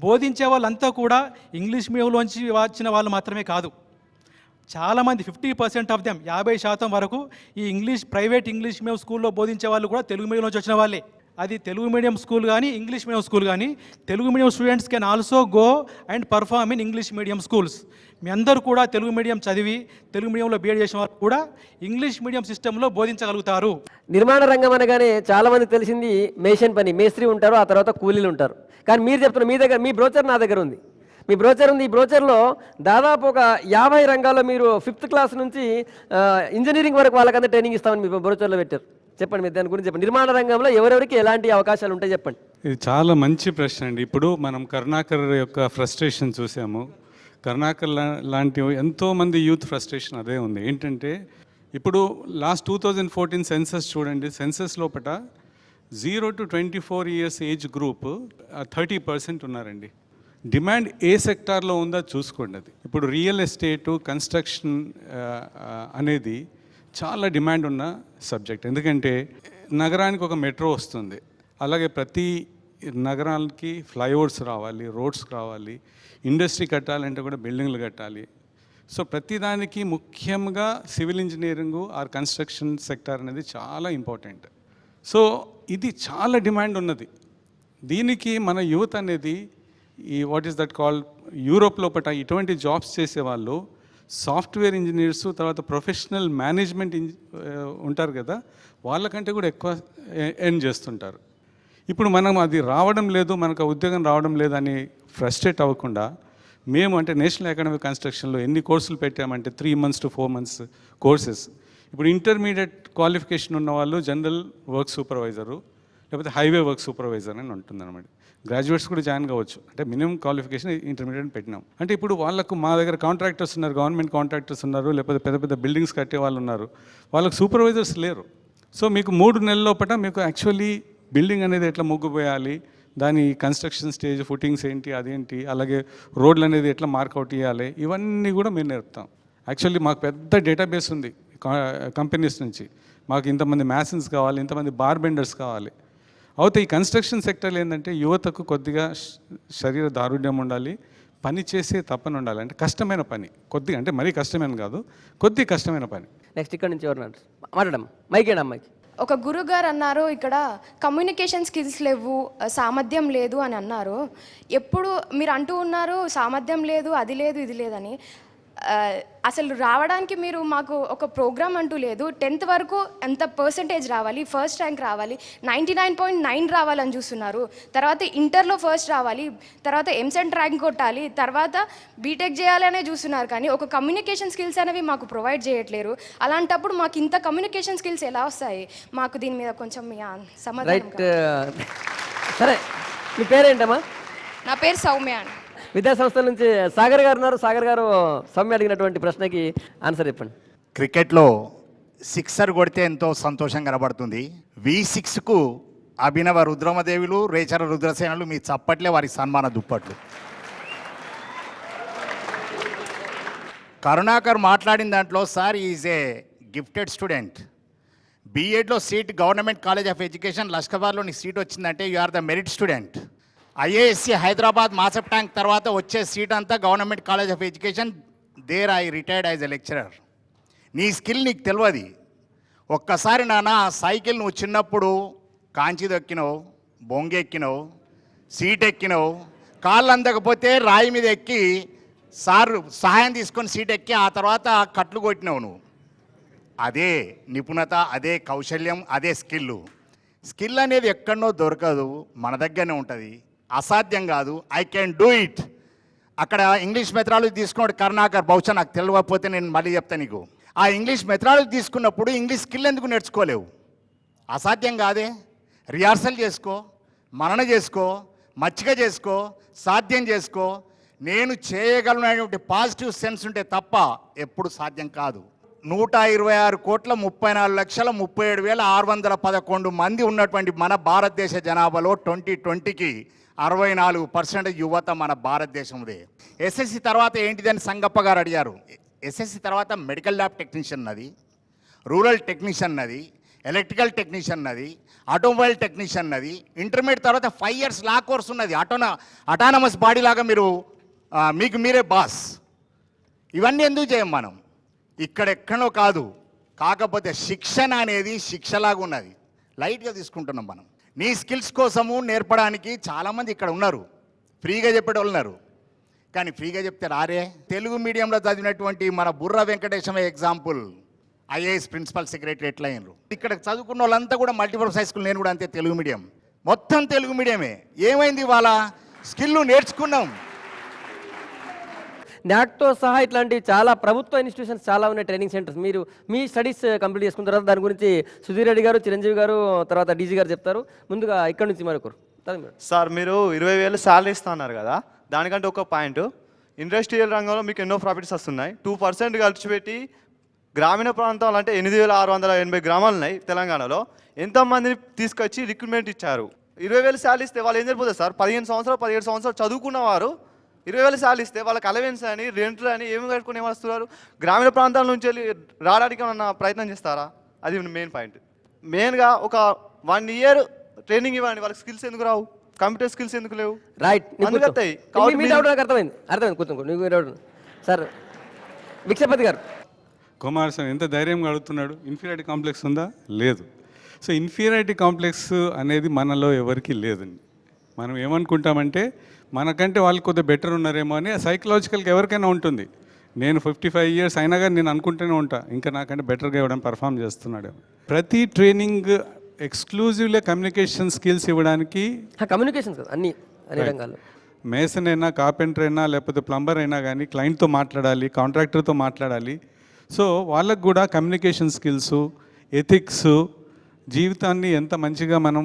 బోధించే వాళ్ళంతా కూడా ఇంగ్లీష్ మీడియంలోంచి వచ్చిన వాళ్ళు మాత్రమే కాదు. చాలామంది 50% ఆఫ్ దెమ్ 50% వరకు ఈ ప్రైవేట్ ఇంగ్లీష్ మీడియం స్కూల్లో బోధించే వాళ్ళు కూడా తెలుగు మీడియం నుంచి వచ్చిన వాళ్ళే. అది తెలుగు మీడియం స్కూల్ కానీ ఇంగ్లీష్ మీడియం స్కూల్ కానీ, Telugu medium students can also go and perform in English medium schools. మీ అందరూ కూడా తెలుగు మీడియం చదివి తెలుగు మీడియంలో బీఎడ్ చేసిన వారు కూడా ఇంగ్లీష్ మీడియం సిస్టంలో బోధించగలుగుతారు. నిర్మాణ రంగం అనగానే చాలామంది తెలిసింది మేషన్ పని, మేస్త్రి ఉంటారు, ఆ తర్వాత కూలీలు ఉంటారు. కానీ మీరు చెప్తున్నారు, మీ దగ్గర మీ బ్రోచర్ నా దగ్గర ఉంది, మీ బ్రోచర్ ఉంది. ఈ బ్రోచర్లో దాదాపు ఒక 50 రంగాల్లో మీరు 5th క్లాస్ నుంచి ఇంజనీరింగ్ వరకు వాళ్ళకంతా ట్రైనింగ్ ఇస్తామని మీ బ్రోచర్లో పెట్టారు. చెప్పండి, మీరు దాని గురించి చెప్పండి. నిర్మాణ రంగంలో ఎవరెవరికి ఎలాంటి అవకాశాలు ఉంటాయి చెప్పండి. ఇది చాలా మంచి ప్రశ్న అండి. ఇప్పుడు మనం కరుణాకర్ యొక్క ఫ్రస్ట్రేషన్ చూసాము. కరుణాకర్ లాంటి ఎంతోమంది యూత్ ఫ్రస్ట్రేషన్ అదే ఉంది. ఏంటంటే ఇప్పుడు లాస్ట్ 2014 సెన్సస్ చూడండి, సెన్సస్ లోపల 0 to 24 ఇయర్స్ ఏజ్ గ్రూప్ 30% ఉన్నారండి. డిమాండ్ ఏ సెక్టార్లో ఉందో చూసుకోండి. అది ఇప్పుడు రియల్ ఎస్టేటు, కన్స్ట్రక్షన్ అనేది చాలా డిమాండ్ ఉన్న సబ్జెక్ట్. ఎందుకంటే నగరానికి ఒక మెట్రో వస్తుంది, అలాగే ప్రతి నగరాలకి ఫ్లైఓవర్స్ రావాలి, రోడ్స్ రావాలి, ఇండస్ట్రీ కట్టాలంటే కూడా బిల్డింగ్లు కట్టాలి. సో ప్రతిదానికి ముఖ్యంగా civil engineering or construction sector అనేది చాలా ఇంపార్టెంట్. సో ఇది చాలా డిమాండ్ ఉన్నది. దీనికి మన యూత్ అనేది ఈ what is that call Europe లోపల ఇటువంటి జాబ్స్ చేసేవాళ్ళు సాఫ్ట్వేర్ ఇంజనీర్స్, తర్వాత ప్రొఫెషనల్ మేనేజ్మెంట్ ఉంటారు కదా, వాళ్ళకంటే కూడా ఎక్కువ ఎర్న్ చేస్తుంటారు. ఇప్పుడు మనం అది రావడం లేదు, మనకు ఉద్యోగం రావడం లేదని ఫ్రస్ట్రేట్ అవ్వకుండా మేము అంటే నేషనల్ అకాడమీ కన్స్ట్రక్షన్లో ఎన్ని కోర్సులు పెట్టామంటే 3 months to 4 months కోర్సెస్. ఇప్పుడు ఇంటర్మీడియట్ క్వాలిఫికేషన్ ఉన్న వాళ్ళు జనరల్ వర్క్ సూపర్వైజరు లేకపోతే హైవే వర్క్ సూపర్వైజర్ అని ఉంటుందన్నమాట. గ్రాడ్యుయేట్స్ కూడా జాయిన్ కావచ్చు, అంటే మినిమం క్వాలిఫికేషన్ ఇంటర్మీడియట్ పెట్టినాం. అంటే ఇప్పుడు వాళ్ళకు మా దగ్గర కాంట్రాక్టర్స్ ఉన్నారు, గవర్నమెంట్ కాంట్రాక్టర్స్ ఉన్నారు, లేకపోతే పెద్ద పెద్ద బిల్డింగ్స్ కట్టే వాళ్ళు ఉన్నారు, వాళ్ళకు సూపర్వైజర్స్ లేరు. సో మీకు 3 నెలల లోపల మీకు యాక్చువల్లీ బిల్డింగ్ అనేది ఎట్లా ముగ్గుపోయాలి, దాని కన్స్ట్రక్షన్ స్టేజ్, ఫుటింగ్స్ ఏంటి, అదేంటి, అలాగే రోడ్లు అనేది ఎట్లా మార్కౌట్ చేయాలి, ఇవన్నీ కూడా మేము నేర్పుతాం. యాక్చువల్లీ మాకు పెద్ద డేటాబేస్ ఉంది కంపెనీస్ నుంచి. మాకు ఇంతమంది మ్యాసన్స్ కావాలి, ఇంతమంది బార్ బెండర్స్ కావాలి. అయితే ఈ కన్స్ట్రక్షన్ సెక్టర్లో ఏంటంటే యువతకు కొద్దిగా శరీర దారుఢ్యం ఉండాలి, పని చేసే తప్పని ఉండాలి. అంటే కష్టమైన పని కొద్దిగా, అంటే మరీ కష్టమైన కాదు, కొద్ది కష్టమైన పని. నెక్స్ట్ ఇక్కడ నుంచి ఎవరు మాట్లాడడం మైకేనా అమ్మాయికి? ఒక గురుగారు అన్నారు, ఇక్కడ కమ్యూనికేషన్ స్కిల్స్ లేవు, సామర్థ్యం లేదు అని అన్నారు. ఎప్పుడు మీరు అంటూ ఉన్నారు సామర్థ్యం లేదు, అది లేదు, ఇది లేదని. అసలు రావడానికి మీరు మాకు ఒక ప్రోగ్రామ్ అంటూ లేదు. 10th వరకు ఎంత పర్సంటేజ్ రావాలి, ఫస్ట్ ర్యాంక్ రావాలి, 99.9 రావాలని చూస్తున్నారు. తర్వాత ఇంటర్లో ఫస్ట్ రావాలి, తర్వాత ఎంసెట్ ర్యాంక్ కొట్టాలి, తర్వాత బీటెక్ చేయాలనే చూస్తున్నారు. కానీ ఒక కమ్యూనికేషన్ స్కిల్స్ అనేవి మాకు ప్రొవైడ్ చేయట్లేరు. అలాంటప్పుడు మాకు ఇంత కమ్యూనికేషన్ స్కిల్స్ ఎలా వస్తాయి? మాకు దీని మీద కొంచెం మీ సమాధానం. రైట్, సరే. మీ పేరేంటమ్మా? నా పేరు సౌమ్య అని. విద్యా సంస్థల నుంచి సాగర్ గారు ఉన్నారు. సాగర్ గారు సౌమ్య అడిగినటువంటి ప్రశ్నకి ఆన్సర్ చెప్పండి. క్రికెట్లో సిక్సర్ కొడితే ఎంతో సంతోషం కనబడుతుంది. V6కు అభినవ రుద్రమదేవులు, రేచర రుద్రసేనలు మీ చప్పట్లే వారి సన్మాన దుప్పట్లు. కరుణాకర్ మాట్లాడిన దాంట్లో sir is a gifted student. బీఎడ్లో seat government college of education లష్కబార్లో నీకు సీట్ వచ్చిందంటే you are the merit student. IASE Hyderabad Masab tank తర్వాత వచ్చే సీట్ అంతా government college of education. There I retired as a lecturer. నీ స్కిల్ నీకు తెలియదు. ఒక్కసారి నాన్న సైకిల్ నువ్వు చిన్నప్పుడు కాంచి దొక్కినావు, బొంగెక్కినావు, సీట్ ఎక్కినావు, కాళ్ళు అందకపోతే రాయి మీద ఎక్కి సార్ సహాయం తీసుకొని సీట్ ఎక్కి ఆ తర్వాత కట్లు కొట్టినావు నువ్వు. అదే నిపుణత, అదే కౌశల్యం, అదే స్కిల్. స్కిల్ అనేది ఎక్కడనో దొరకదు, మన దగ్గరనే ఉంటుంది. అసాధ్యం కాదు, ఐ కెన్ డూ ఇట్. అక్కడ ఇంగ్లీష్ మెథడాలజీ తీసుకున్నాడు కరుణాకర్, బహుశా నాకు తెలియకపోతే నేను మళ్ళీ చెప్తాను నీకు. ఆ ఇంగ్లీష్ మెథడాలజీ తీసుకున్నప్పుడు ఇంగ్లీష్ స్కిల్ ఎందుకు నేర్చుకోలేవు? అసాధ్యం కాదే. రిహార్సల్ చేసుకో, మనన చేసుకో, మచ్చిక చేసుకో, సాధ్యం చేసుకో. నేను చేయగలనేటువంటి పాజిటివ్ సెన్స్ ఉంటే తప్ప ఎప్పుడు సాధ్యం కాదు. 126,34,37,611 మంది ఉన్నటువంటి మన భారతదేశ జనాభాలో 2020కి 64% యువత మన భారతదేశందే. ఎస్ఎస్సి తర్వాత ఏంటిదని సంగప్ప గారు అడిగారు. ఎస్ఎస్సి తర్వాత మెడికల్ ల్యాబ్ టెక్నీషియన్ ఉన్నది, రూరల్ టెక్నీషియన్ ఉన్నది, ఎలక్ట్రికల్ టెక్నీషియన్ ఉన్నది, ఆటోమొబైల్ టెక్నీషియన్ ఉన్నది. ఇంటర్మీడియట్ తర్వాత 5 years లా కోర్స్ ఉన్నది. అటానమస్ బాడీ లాగా మీరు మీకు మీరే బాస్. ఇవన్నీ ఎందుకు చేయం మనం? ఇక్కడెక్కడో కాదు, కాకపోతే శిక్షణ అనేది శిక్షలాగా ఉన్నది, లైట్గా తీసుకుంటున్నాం మనం. నీ స్కిల్స్ కోసము నేర్పడానికి చాలామంది ఇక్కడ ఉన్నారు, ఫ్రీగా చెప్పేటోళ్ళు ఉన్నారు. కానీ ఫ్రీగా చెప్తే రారే. తెలుగు మీడియంలో చదివినటువంటి మన బుర్ర వెంకటేశమే ఎగ్జాంపుల్. ఐఏఎస్ ప్రిన్సిపల్ సెక్రటరీ ఎట్లా అయినరు. ఇక్కడ చదువుకున్న వాళ్ళంతా కూడా మల్టీపర్పస్ హై స్కూల్, నేను కూడా అంతే, తెలుగు మీడియం, మొత్తం తెలుగు మీడియమే. ఏమైంది వాళ్ళ స్కిల్ నేర్చుకున్నాం. నాట్తో సహా ఇట్లాంటి చాలా ప్రభుత్వ ఇన్స్టిట్యూషన్స్ చాలా ఉన్నాయి, ట్రైనింగ్ సెంటర్స్. మీరు మీ స్టడీస్ కంప్లీట్ చేసుకున్న తర్వాత దాని గురించి సుధీర్ రెడ్డి గారు, చిరంజీవి గారు, తర్వాత డీజీ గారు చెప్తారు. ముందుగా ఇక్కడ నుంచి మరొకరు. సార్, మీరు 20,000 శాలరీ ఇస్తా అన్నారు కదా, దానికంటే ఒక పాయింట్, ఇండస్ట్రియల్ రంగంలో మీకు ఎన్నో ప్రాఫిట్స్ వస్తున్నాయి. 2% ఖర్చు పెట్టి గ్రామీణ ప్రాంతాలు అంటే 8680 గ్రామాలు ఉన్నాయి తెలంగాణలో. ఎంతమందిని తీసుకొచ్చి రిక్రూట్మెంట్ ఇచ్చారు? 20,000 శాలరీ ఇస్తే వాళ్ళు ఏం సరిపోతుంది సార్? 15 సంవత్సరాలు 17 సంవత్సరాలు చదువుకున్న వారు 20,000 శాలరీ ఇస్తే వాళ్ళకి అలవెన్స్ అని రెంట్లు అని ఏమి కట్టుకుని ఏమొస్తున్నారు? గ్రామీణ ప్రాంతాల నుంచి వెళ్ళి రావడానికి ఏమన్నా ప్రయత్నం చేస్తారా? అది మెయిన్ పాయింట్. మెయిన్గా ఒక 1 year ట్రైనింగ్ ఇవ్వండి, వాళ్ళకి స్కిల్స్ ఎందుకు రావు? కంప్యూటర్ స్కిల్స్ ఎందుకు లేవు? రైట్. అర్థమైంది. కూర్చోండి సార్. భిక్షపతి గారు, కుమారస్వామి ఎంత ధైర్యంగా అడుగుతున్నాడు. ఇన్ఫీరియారిటీ కాంప్లెక్స్ ఉందా? లేదు. సో ఇన్ఫీరియారిటీ కాంప్లెక్స్ అనేది మనలో ఎవరికీ లేదండి. మనం ఏమనుకుంటామంటే మనకంటే వాళ్ళు కొద్దిగా బెటర్ ఉన్నారేమో అని సైకలాజికల్గా ఎవరికైనా ఉంటుంది. నేను 55 years అయినా కానీ నేను అనుకుంటూనే ఉంటా ఇంకా నాకంటే బెటర్గా ఇవ్వడం పర్ఫామ్ చేస్తున్నాడు. ప్రతి ట్రైనింగ్ ఎక్స్క్లూజివ్లీ కమ్యూనికేషన్ స్కిల్స్ ఇవ్వడానికి కమ్యూనికేషన్ అన్ని రంగాల్లో మేసన్ అయినా, కార్పెంటర్ అయినా, లేకపోతే ప్లంబర్ అయినా కానీ క్లయింట్తో మాట్లాడాలి, కాంట్రాక్టర్తో మాట్లాడాలి. సో వాళ్ళకు కూడా కమ్యూనికేషన్ స్కిల్స్, ఎథిక్స్, జీవితాన్ని ఎంత మంచిగా మనం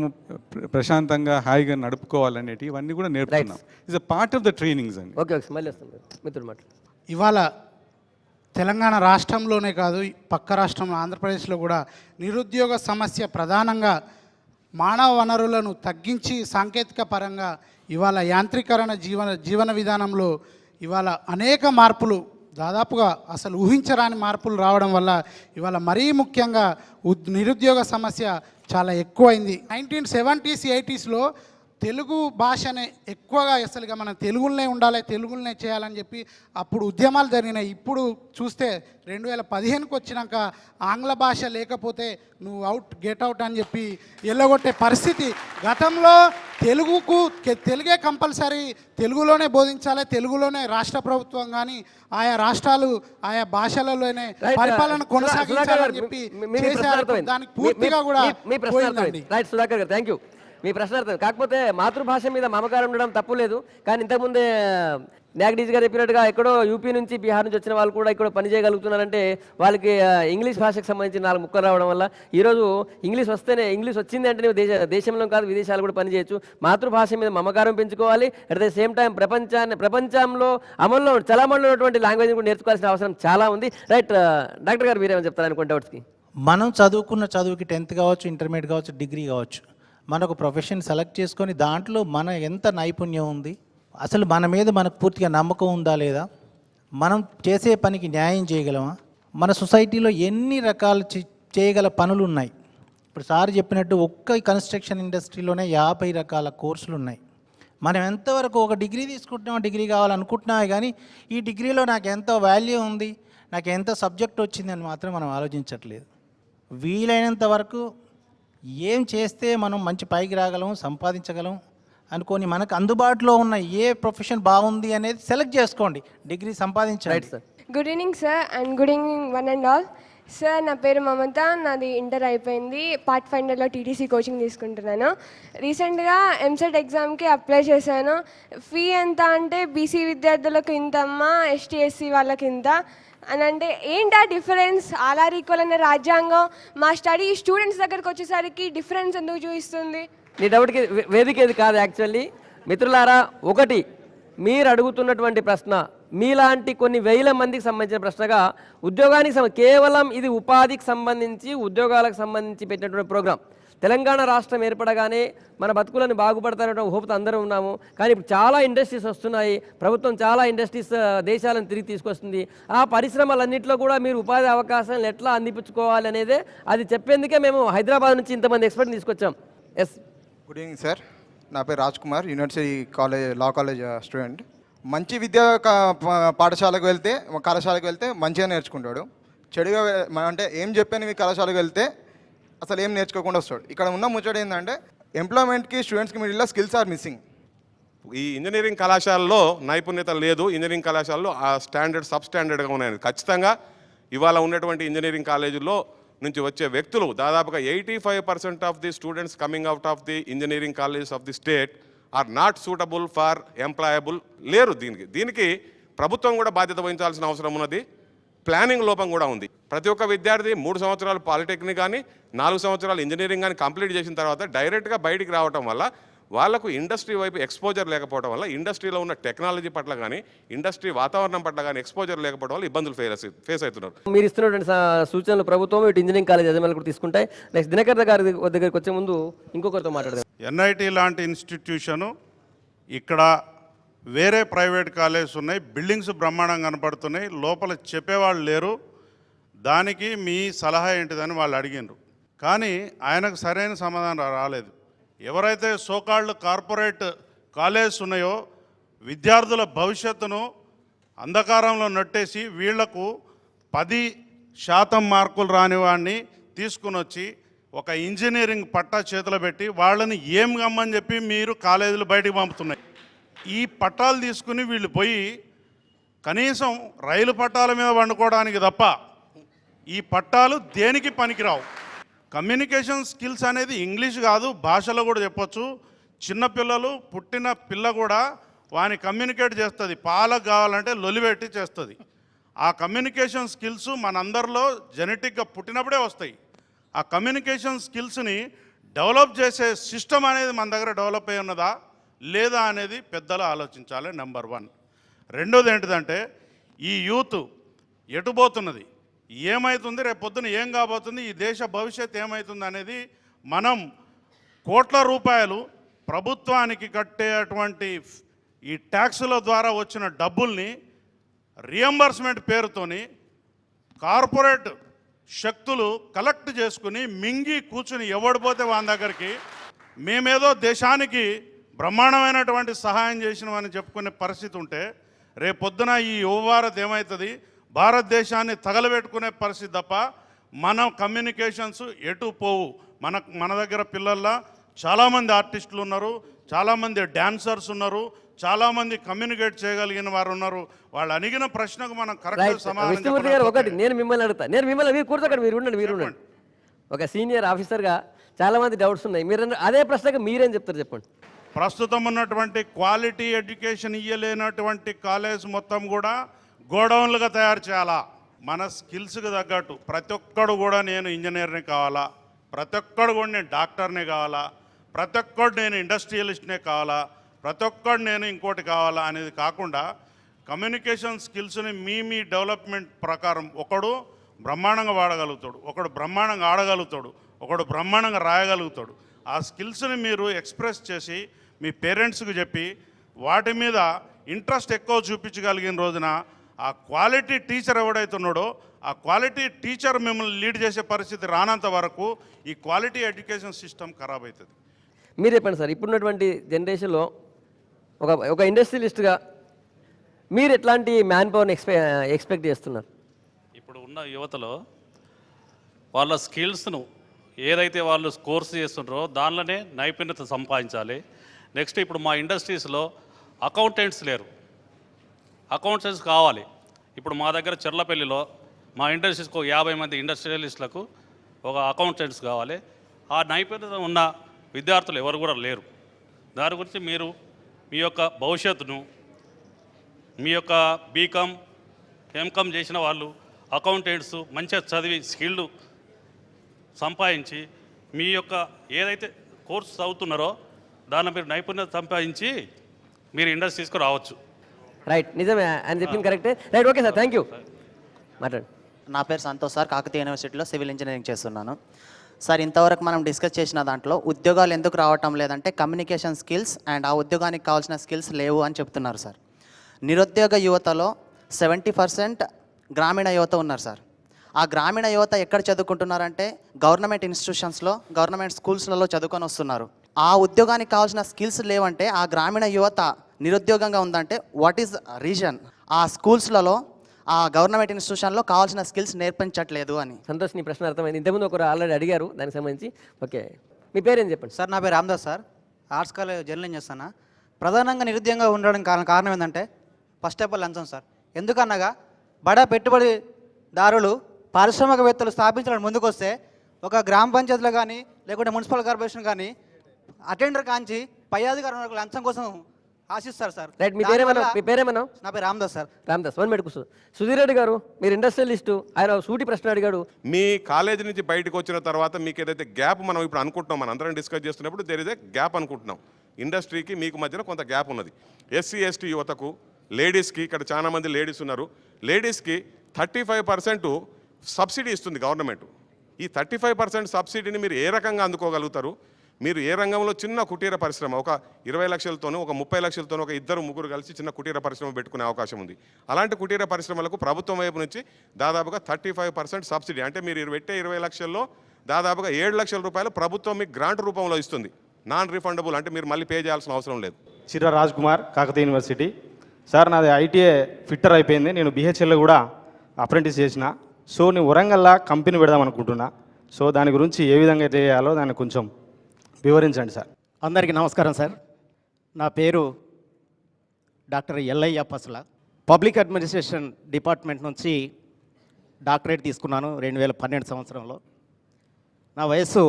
ప్రశాంతంగా హాయిగా నడుపుకోవాలనేటి ఇవన్నీ కూడా నేర్పుతున్నాం. It's a part of the trainings అండి. ఓకే మళ్ళీ వస్తాను మిత్రులు మాట్లాడు. ఇవాళ తెలంగాణ రాష్ట్రంలోనే కాదు, పక్క రాష్ట్రంలో ఆంధ్రప్రదేశ్లో కూడా నిరుద్యోగ సమస్య ప్రధానంగా మానవ వనరులను తగ్గించి సాంకేతిక పరంగా ఇవాళ యాంత్రీకరణ జీవన విధానంలో ఇవాళ అనేక మార్పులు, దాదాపుగా అసలు ఊహించరాని మార్పులు రావడం వల్ల ఇవాళ మరీ ముఖ్యంగా నిరుద్యోగ సమస్య చాలా ఎక్కువైంది. 1970s 80sలో తెలుగు భాషనే ఎక్కువగా అసలుగా మనం తెలుగులోనే ఉండాలి, తెలుగులోనే చేయాలని చెప్పి అప్పుడు ఉద్యమాలు జరిగినాయి. ఇప్పుడు చూస్తే 2015కి వచ్చినాక ఆంగ్ల భాష లేకపోతే నువ్వు అవుట్, గెట్ అవుట్ అని చెప్పి ఎల్లగొట్టే పరిస్థితి. గతంలో తెలుగే కంపల్సరీ, తెలుగులోనే బోధించాలి, తెలుగులోనే రాష్ట్ర ప్రభుత్వం కానీ ఆయా రాష్ట్రాలు ఆయా భాషలలోనే పరిపాలన కొనసాగించాలని చెప్పి చేశారు. దానికి పూర్తిగా కూడా రైట్ సుధాకర్ గారు, థ్యాంక్ యూ. మీ ప్రశ్న అర్థం. కాకపోతే మాతృభాష మీద మమకారం ఉండడం తప్పు లేదు. కానీ ఇంతకుముందే న్యాగడీజ్ గారు చెప్పినట్టుగా ఎక్కడో యూపీ నుంచి, బీహార్ నుంచి వచ్చిన వాళ్ళు కూడా ఇక్కడ పని చేయగలుగుతున్నారంటే వాళ్ళకి ఇంగ్లీష్ భాషకు సంబంధించి 4 ముక్కలు రావడం వల్ల ఈరోజు ఇంగ్లీష్ వచ్చింది అంటే నువ్వు దేశంలో కాదు విదేశాలు కూడా పనిచేయచ్చు. మాతృభాష మీద మమకారం పెంచుకోవాలి. అట్ ద సేమ్ టైం ప్రపంచంలో చలామణిలో ఉన్నటువంటి లాంగ్వేజ్ కూడా నేర్చుకోవాల్సిన అవసరం చాలా ఉంది. రైట్ డాక్టర్ గారు, మీరేమని చెప్తారు అనుకుంటే వాటికి? మనం చదువుకున్న చదువుకి 10th కావచ్చు, ఇంటర్మీడియట్ కావచ్చు, డిగ్రీ కావచ్చు, మనకు ప్రొఫెషన్ సెలెక్ట్ చేసుకొని దాంట్లో మన ఎంత నైపుణ్యం ఉంది, అసలు మన మీద మనకు పూర్తిగా నమ్మకం ఉందా లేదా, మనం చేసే పనికి న్యాయం చేయగలమా, మన సొసైటీలో ఎన్ని రకాలు చేయగల పనులు ఉన్నాయి. ఇప్పుడు సార్ చెప్పినట్టు ఒక్క కన్స్ట్రక్షన్ ఇండస్ట్రీలోనే 50 రకాల కోర్సులు ఉన్నాయి. మనం ఎంతవరకు ఒక డిగ్రీ తీసుకుంటున్నామో, డిగ్రీ కావాలనుకుంటున్నామే కానీ ఈ డిగ్రీలో నాకు ఎంత వాల్యూ ఉంది, నాకు ఎంత సబ్జెక్ట్ వచ్చిందని మాత్రం మనం ఆలోచించట్లేదు. వీలైనంత వరకు ఏం చేస్తే మనం మంచి పైకి రాగలం, సంపాదించగలం అనుకొని మనకు అందుబాటులో ఉన్న ఏ ప్రొఫెషన్ బాగుంది అనేది సెలెక్ట్ చేసుకోండి, డిగ్రీ సంపాదించండి. Good evening sir and good evening one and all. Sir నా పేరు మమత, నాది ఇంటర్ అయిపోయింది. పార్ట్ ఫైండర్లో టీటీసీ కోచింగ్ తీసుకుంటున్నాను. రీసెంట్గా ఎంసెట్ ఎగ్జామ్కి అప్లై చేశాను. ఫీ ఎంత అంటే బీసీ విద్యార్థులకు ఇంత అమ్మా, ఎస్టీ ఎస్సీ వాళ్ళకి ఇంత అని అంటే ఏంటి ఆ డిఫరెన్స్? ఆల్ ఆర్ ఈక్వల్ అనే రాజ్యాంగం మా స్టూడెంట్స్ దగ్గరకు వచ్చేసరికి డిఫరెన్స్ ఎందుకు చూపిస్తుంది? నీ డౌట్కి వేదిక ఏది కాదు. యాక్చువల్లీ మిత్రులారా, ఒకటి మీరు అడుగుతున్నటువంటి ప్రశ్న మీలాంటి కొన్ని వేల మందికి సంబంధించిన ప్రశ్నగా ఉద్యోగానికి కేవలం ఇది ఉపాధికి సంబంధించి, ఉద్యోగాలకు సంబంధించి పెట్టినటువంటి ప్రోగ్రాం. తెలంగాణ రాష్ట్రం ఏర్పడగానే మన బతుకులను బాగుపడతారనే హోప్తో అందరూ ఉన్నాము. కానీ ఇప్పుడు చాలా ఇండస్ట్రీస్ వస్తున్నాయి, ప్రభుత్వం చాలా ఇండస్ట్రీస్ దేశాలను తిరిగి తీసుకొస్తుంది. ఆ పరిశ్రమలన్నింటిలో కూడా మీరు ఉపాధి అవకాశాలను ఎట్లా అందిపుచ్చుకోవాలి అనేదే అది చెప్పేందుకే మేము హైదరాబాద్ నుంచి ఇంతమంది ఎక్స్పర్ట్ని తీసుకొచ్చాం. Yes, good evening sir. నా పేరు Raj Kumar, university law college student. మంచి విద్యా కళాశాలకు వెళ్తే మంచిగా నేర్చుకుంటాడు. చెడుగా అంటే ఏం చెప్పాను మీ కళాశాలకు వెళ్తే అసలు ఏం నేర్చుకోకుండా వస్తాడు. ఇక్కడ ఉన్న ముచ్చట ఏంటంటే ఎంప్లాయ్మెంట్కి స్టూడెంట్స్కి మిడిల్లో స్కిల్స్ ఆర్ మిస్సింగ్. ఈ ఇంజనీరింగ్ కళాశాలలో నైపుణ్యత లేదు. ఇంజనీరింగ్ కళాశాలలో ఆ స్టాండర్డ్ సబ్ స్టాండర్డ్గా ఉన్నాయి. ఖచ్చితంగా ఇవాళ ఉన్నటువంటి ఇంజనీరింగ్ కాలేజీల్లో నుంచి వచ్చే వ్యక్తులు దాదాపుగా 85% of the students coming out of the engineering colleges of the state or not suitable for employable లేరు. దీనికి ప్రభుత్వం కూడా బాధ్యత వహించాల్సిన అవసరం ఉన్నది. ప్లానింగ్ లోపం కూడా ఉంది. ప్రతి ఒక్క విద్యార్థి 3 సంవత్సరాలు పాలిటెక్నిక్ కానీ 4 సంవత్సరాలు ఇంజనీరింగ్ కానీ కంప్లీట్ చేసిన తర్వాత డైరెక్ట్గా బయటికి రావటం వల్ల వాళ్ళకు ఇండస్ట్రీ వైపు ఎక్స్పోజర్ లేకపోవడం వల్ల ఇండస్ట్రీలో ఉన్న టెక్నాలజీ పట్ల కానీ ఇండస్ట్రీ వాతావరణం పట్ల కానీ ఎక్స్పోజర్ లేకపోవడం వల్ల ఇబ్బందులు ఫేస్ అవుతున్నారు. మీరు ఇస్తున్నటువంటి సూచనలు ప్రభుత్వం ఇటు ఇంజనీరింగ్ కాలేజ్ యజమానులు కూడా తీసుకుంటాయి. నెక్స్ట్ దినకర్ గారి దగ్గరికి వచ్చే ముందు ఇంకొకరితో మాట్లాడదాం. ఎన్ఐటి లాంటి ఇన్స్టిట్యూషను ఇక్కడ వేరే ప్రైవేట్ కాలేజెస్ ఉన్నాయి, బిల్డింగ్స్ బ్రహ్మాండంగా కనపడుతున్నాయి, లోపల చెప్పేవాళ్ళు లేరు, దానికి మీ సలహా ఏంటిదని వాళ్ళు అడిగినారు. కానీ ఆయనకు సరైన సమాధానం రాలేదు. ఎవరైతే సోకాళ్ళు కార్పొరేట్ కాలేజెస్ ఉన్నాయో విద్యార్థుల భవిష్యత్తును అంధకారంలో నట్టేసి వీళ్లకు 10% మార్కులు రాని వాడిని తీసుకుని వచ్చి ఒక ఇంజనీరింగ్ పట్టా చేతిలో పెట్టి వాళ్ళని ఏం గమ్మని చెప్పి మీరు కాలేజీలు బయటికి పంపుతున్నాయి. ఈ పట్టాలు తీసుకుని వీళ్ళు పోయి కనీసం రైలు పట్టాల మీద వండుకోవడానికి తప్ప ఈ పట్టాలు దేనికి పనికిరావు. కమ్యూనికేషన్ స్కిల్స్ అనేది ఇంగ్లీష్ కాదు, భాషలో కూడా చెప్పొచ్చు. చిన్నపిల్లలు పుట్టిన పిల్ల కూడా వాని కమ్యూనికేట్ చేస్తుంది, పాలకు కావాలంటే లొలిపెట్టి చేస్తుంది. ఆ కమ్యూనికేషన్ స్కిల్స్ మనందరిలో జెనెటిక్గా పుట్టినప్పుడే వస్తాయి. ఆ కమ్యూనికేషన్ స్కిల్స్ని డెవలప్ చేసే సిస్టమ్ అనేది మన దగ్గర డెవలప్ అయి ఉన్నదా లేదా అనేది పెద్దలు ఆలోచించాలి. నెంబర్ 1. రెండోది ఏంటిదంటే ఈ యూత్ ఎటుపోతున్నది, ఏమవుతుంది, రేపు పొద్దున ఏం కాబోతుంది, ఈ దేశ భవిష్యత్తు ఏమవుతుంది అనేది మనం కోట్ల రూపాయలు ప్రభుత్వానికి కట్టేటువంటి ఈ ట్యాక్సుల ద్వారా వచ్చిన డబ్బుల్ని రియంబర్స్మెంట్ పేరుతోని కార్పొరేట్ శక్తులు కలెక్ట్ చేసుకుని మింగి కూర్చుని ఎవడిపోతే వాళ్ళ దగ్గరికి మేమేదో దేశానికి బ్రహ్మాండమైనటువంటి సహాయం చేసినామని చెప్పుకునే పరిస్థితి ఉంటే రేపొద్దున ఈ యువ భారత్ ఏమవుతుంది, భారతదేశాన్ని తగలబెట్టుకునే పరిస్థితి తప్ప మన కమ్యూనికేషన్స్ ఎటు పోవు. మన దగ్గర పిల్లల్లో చాలామంది ఆర్టిస్టులు ఉన్నారు, చాలామంది డాన్సర్స్ ఉన్నారు, చాలామంది కమ్యూనికేట్ చేయగలిగిన వారు ఉన్నారు. వాళ్ళు అడిగిన ప్రశ్నకు మనం కరెక్ట్ సమాధానం. ఒకటి నేను మిమ్మల్ని అడుగుతా, మీరు కూర్చోకండి, మీరు ఉండండి. ఒక సీనియర్ ఆఫీసర్గా చాలామంది డౌట్స్ ఉన్నాయి. మీరు అదే ప్రశ్నకు మీరేం చెప్తారు చెప్పండి. ప్రస్తుతం ఉన్నటువంటి క్వాలిటీ ఎడ్యుకేషన్ ఇయ్యలేనటువంటి కాలేజ్ మొత్తం కూడా గోడౌన్లుగా తయారు చేయాలా. మన స్కిల్స్కి తగ్గట్టు ప్రతి ఒక్కడు కూడా నేను ఇంజనీర్ని కావాలా, ప్రతి ఒక్కడు కూడా నేను డాక్టర్నే కావాలా, ప్రతి ఒక్కడు నేను ఇండస్ట్రియలిస్ట్నే కావాలా, ప్రతి ఒక్కడు నేను ఇంకోటి కావాలా అనేది కాకుండా కమ్యూనికేషన్ స్కిల్స్ని మీ డెవలప్మెంట్ ప్రకారం ఒకడు బ్రహ్మాండంగా వాడగలుగుతాడు, ఒకడు బ్రహ్మాండంగా ఆడగలుగుతాడు, ఒకడు బ్రహ్మాండంగా రాయగలుగుతాడు. ఆ స్కిల్స్ని మీరు ఎక్స్ప్రెస్ చేసి మీ పేరెంట్స్కి చెప్పి వాటి మీద ఇంట్రెస్ట్ ఎక్కువ చూపించగలిగిన రోజున ఆ క్వాలిటీ టీచర్ ఎవడైతున్నాడో ఆ క్వాలిటీ టీచర్ మిమ్మల్ని లీడ్ చేసే పరిస్థితి రానంత వరకు ఈ క్వాలిటీ ఎడ్యుకేషన్ సిస్టమ్ ఖరాబ్ అవుతుంది. మీరు చెప్పండి సార్, ఇప్పుడున్నటువంటి జనరేషన్లో ఒక ఇండస్ట్రియలిస్ట్గా మీరు ఎట్లాంటి మ్యాన్ పవర్ని ఎక్స్పెక్ట్ చేస్తున్నారు? ఇప్పుడు ఉన్న యువతలో వాళ్ళ స్కిల్స్ను ఏదైతే వాళ్ళు కోర్స్ చేస్తుంటారో దానిలోనే నైపుణ్యత సంపాదించాలి. నెక్స్ట్ ఇప్పుడు మా ఇండస్ట్రీస్లో అకౌంటెంట్స్ లేరు, అకౌంటెంట్స్ కావాలి. ఇప్పుడు మా దగ్గర చెర్లపల్లిలో మా ఇండస్ట్రీస్కి 50 మంది ఇండస్ట్రియలిస్టులకు ఒక అకౌంటెంట్స్ కావాలి. ఆ నైపుణ్యత ఉన్న విద్యార్థులు ఎవరు కూడా లేరు. దాని గురించి మీరు మీ యొక్క భవిష్యత్తును మీ యొక్క బీకామ్ ఎంకామ్ చేసిన వాళ్ళు అకౌంటెంట్స్ మంచిగా చదివి స్కిల్డ్ సంపాదించి మీ యొక్క ఏదైతే కోర్సు చదువుతున్నారో దాన్ని మీరు నైపుణ్యత సంపాదించి మీరు ఇండస్ట్రీస్కి రావచ్చు. రైట్, నిజమే అని చెప్పింది కరెక్టే. Right, okay sir, thank you. మాట్లాడండి. నా పేరు సంతోష్ సార్, కాకతీయ యూనివర్సిటీలో సివిల్ ఇంజనీరింగ్ చేస్తున్నాను. సార్, ఇంతవరకు మనం డిస్కస్ చేసిన దాంట్లో ఉద్యోగాలు ఎందుకు రావటం లేదంటే కమ్యూనికేషన్ స్కిల్స్ అండ్ ఆ ఉద్యోగానికి కావాల్సిన స్కిల్స్ లేవు అని చెప్తున్నారు సార్. నిరుద్యోగ యువతలో 70% గ్రామీణ యువత ఉన్నారు సార్. ఆ గ్రామీణ యువత ఎక్కడ చదువుకుంటున్నారంటే గవర్నమెంట్ ఇన్స్టిట్యూషన్స్లో, గవర్నమెంట్ స్కూల్స్లలో చదువుకొని వస్తున్నారు. ఆ ఉద్యోగానికి కావాల్సిన స్కిల్స్ లేవంటే ఆ గ్రామీణ యువత నిరుద్యోగంగా ఉందంటే వాట్ ఈజ్ రీజన్? ఆ స్కూల్స్లలో, ఆ గవర్నమెంట్ ఇన్స్టిట్యూషన్లో కావాల్సిన స్కిల్స్ నేర్పించట్లేదు అని. సంతోష్, నీ ప్రశ్న అర్థమైంది. ఇంతకుముందు ఒకరు ఆల్రెడీ అడిగారు దానికి సంబంధించి. ఓకే, మీ పేరేం చెప్పండి. సార్, నా పేరు Ramdas sir, arts college journaling చేస్తాను. ప్రధానంగా నిరుద్యోగంగా ఉండడానికి కారణం ఏంటంటే ఫస్ట్ ఆఫ్ ఆల్ లంచం సార్. ఎందుకనగా బడా పెట్టుబడిదారులు పారిశ్రామికవేత్తలు స్థాపించడానికి ముందుకు వస్తే ఒక గ్రామ పంచాయతీలో కానీ లేకుంటే మున్సిపల్ కార్పొరేషన్ కానీ అటెండర్ కాంచి పై అధికారులకు లంచం కోసం ఆశిస్తారు సార్. రైట్, మీ పేరేమన్నా? నా పేరు రామదాస్ సార్. రామదాస్, 1 మినిట్ కూర్చో. సుధీర్ రెడ్డి గారు, మీరు ఇండస్ట్రియలిస్టు, ఆయన సూటి ప్రశ్న అడిగాడు. మీ కాలేజీ నుంచి బయటకు వచ్చిన తర్వాత మీకు ఏదైతే గ్యాప్ మనం ఇప్పుడు అనుకుంటున్నాం, మనం అందరం డిస్కస్ చేస్తున్నప్పుడు దేర్ ఇస్ ఏ గ్యాప్ అనుకుంటున్నాం. ఇండస్ట్రీకి మీకు మధ్యన కొంత గ్యాప్ ఉన్నది. ఎస్సీ ఎస్టీ యువతకు, లేడీస్కి, ఇక్కడ చాలామంది లేడీస్ ఉన్నారు, లేడీస్కి 35% సబ్సిడీ ఇస్తుంది గవర్నమెంట్. ఈ 35% సబ్సిడీని మీరు ఏ రకంగా అందుకోగలుగుతారు? మీరు ఏ రంగంలో చిన్న కుటీర పరిశ్రమ ఒక 20 లక్షలతోనూ ఒక 30 లక్షలతోనూ ఒక 2-3 కలిసి చిన్న కుటీర పరిశ్రమ పెట్టుకునే అవకాశం ఉంది. అలాంటి కుటీర పరిశ్రమలకు ప్రభుత్వం వైపు నుంచి దాదాపుగా 35% సబ్సిడీ, అంటే మీరు పెట్టే 20 లక్షల్లో దాదాపుగా 7 లక్షల రూపాయలు ప్రభుత్వం మీకు గ్రాంట్ రూపంలో ఇస్తుంది. నాన్ రిఫండబుల్, అంటే మీరు మళ్ళీ పే చేయాల్సిన అవసరం లేదు. చిర్ర రాజ్ కుమార్, కాకతీయ యూనివర్సిటీ. సార్ నాది ఐటీఐ ఫిట్టర్ అయిపోయింది, నేను బిహెచ్ఎల్లో కూడా అప్రెంటిస్ చేసిన. సో నేను వరంగల్లా కంపెనీ పెడదాం అనుకుంటున్నా. సో దాని గురించి ఏ విధంగా చేయాలో దాన్ని కొంచెం వివరించండి సార్. అందరికీ నమస్కారం సార్. నా పేరు doctor Ellaiah Pasula. Public administration department నుంచి డాక్టరేట్ తీసుకున్నాను 2012 సంవత్సరంలో. నా వయస్సు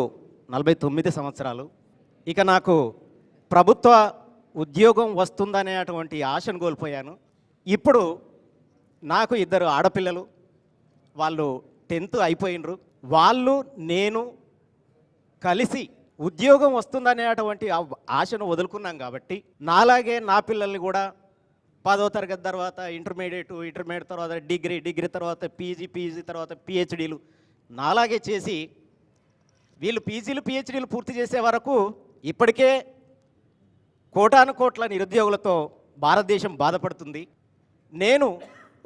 49 సంవత్సరాలు. ఇక నాకు ప్రభుత్వ ఉద్యోగం వస్తుందనేటువంటి ఆశను కోల్పోయాను. ఇప్పుడు నాకు 2 ఆడపిల్లలు, వాళ్ళు 10th అయిపోయినరు. వాళ్ళు నేను కలిసి ఉద్యోగం వస్తుందనేటువంటి ఆశను వదులుకున్నాం కాబట్టి నాలాగే నా పిల్లల్ని కూడా 10వ తరగతి తర్వాత ఇంటర్మీడియట్ తర్వాత డిగ్రీ తర్వాత పీజీ తర్వాత పిహెచ్డీలు నాలాగే చేసి వీళ్ళు పిహెచ్డీలు పూర్తి చేసే వరకు ఇప్పటికే కోటాను కోట్ల నిరుద్యోగులతో భారతదేశం బాధపడుతుంది. నేను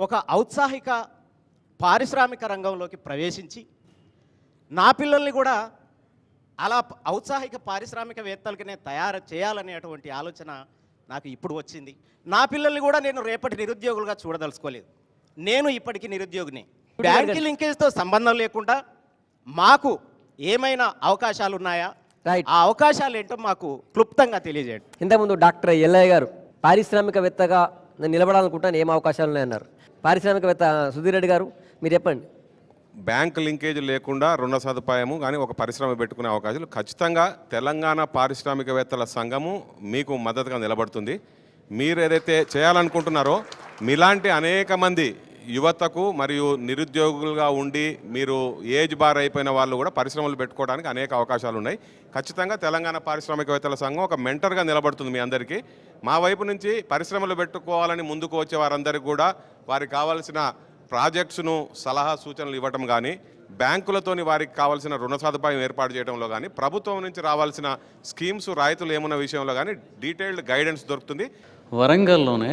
ఒక ఔత్సాహిక పారిశ్రామిక రంగంలోకి ప్రవేశించి నా పిల్లల్ని కూడా అలా ఔత్సాహిక పారిశ్రామికవేత్తలకి నేను తయారు చేయాలనేటువంటి ఆలోచన నాకు ఇప్పుడు వచ్చింది. నా పిల్లల్ని కూడా నేను రేపటి నిరుద్యోగులుగా చూడదలుచుకోలేదు. నేను ఇప్పటికీ నిరుద్యోగిని. బ్యాంక్ లింకేజ్తో సంబంధం లేకుండా మాకు ఏమైనా అవకాశాలు ఉన్నాయా, ఆ అవకాశాలు ఏంటో మాకు క్లుప్తంగా తెలియజేయండి. ఇంతకుముందు డాక్టర్ ఎల్లయ్య గారు పారిశ్రామికవేత్తగా నేను నిలబడాలనుకుంటాను, ఏం అవకాశాలు ఉన్నాయన్నారు. పారిశ్రామికవేత్త సుధీర్ రెడ్డి గారు మీరు చెప్పండి. బ్యాంక్ లింకేజ్ లేకుండా రుణ సదుపాయము కానీ ఒక పరిశ్రమ పెట్టుకునే అవకాశాలు ఖచ్చితంగా తెలంగాణ పారిశ్రామికవేత్తల సంఘము మీకు మద్దతుగా నిలబడుతుంది. మీరు ఏదైతే చేయాలనుకుంటున్నారో మీలాంటి అనేక మంది యువతకు మరియు నిరుద్యోగులుగా ఉండి మీరు ఏజ్ బార్ అయిపోయిన వాళ్ళు కూడా పరిశ్రమలు పెట్టుకోవడానికి అనేక అవకాశాలు ఉన్నాయి. ఖచ్చితంగా తెలంగాణ పారిశ్రామికవేత్తల సంఘం ఒక మెంటర్గా నిలబడుతుంది మీ అందరికీ. మా వైపు నుంచి పరిశ్రమలు పెట్టుకోవాలని ముందుకు వచ్చే వారందరికీ కూడా వారికి కావాల్సిన ప్రాజెక్ట్స్ను సలహా సూచనలు ఇవ్వటం కానీ, బ్యాంకులతోని వారికి కావాల్సిన రుణ సదుపాయం ఏర్పాటు చేయడంలో కానీ, ప్రభుత్వం నుంచి రావాల్సిన స్కీమ్స్ రాయితీలు ఏమున్న విషయంలో కానీ డీటెయిల్డ్ గైడెన్స్ దొరుకుతుంది. వరంగల్లోనే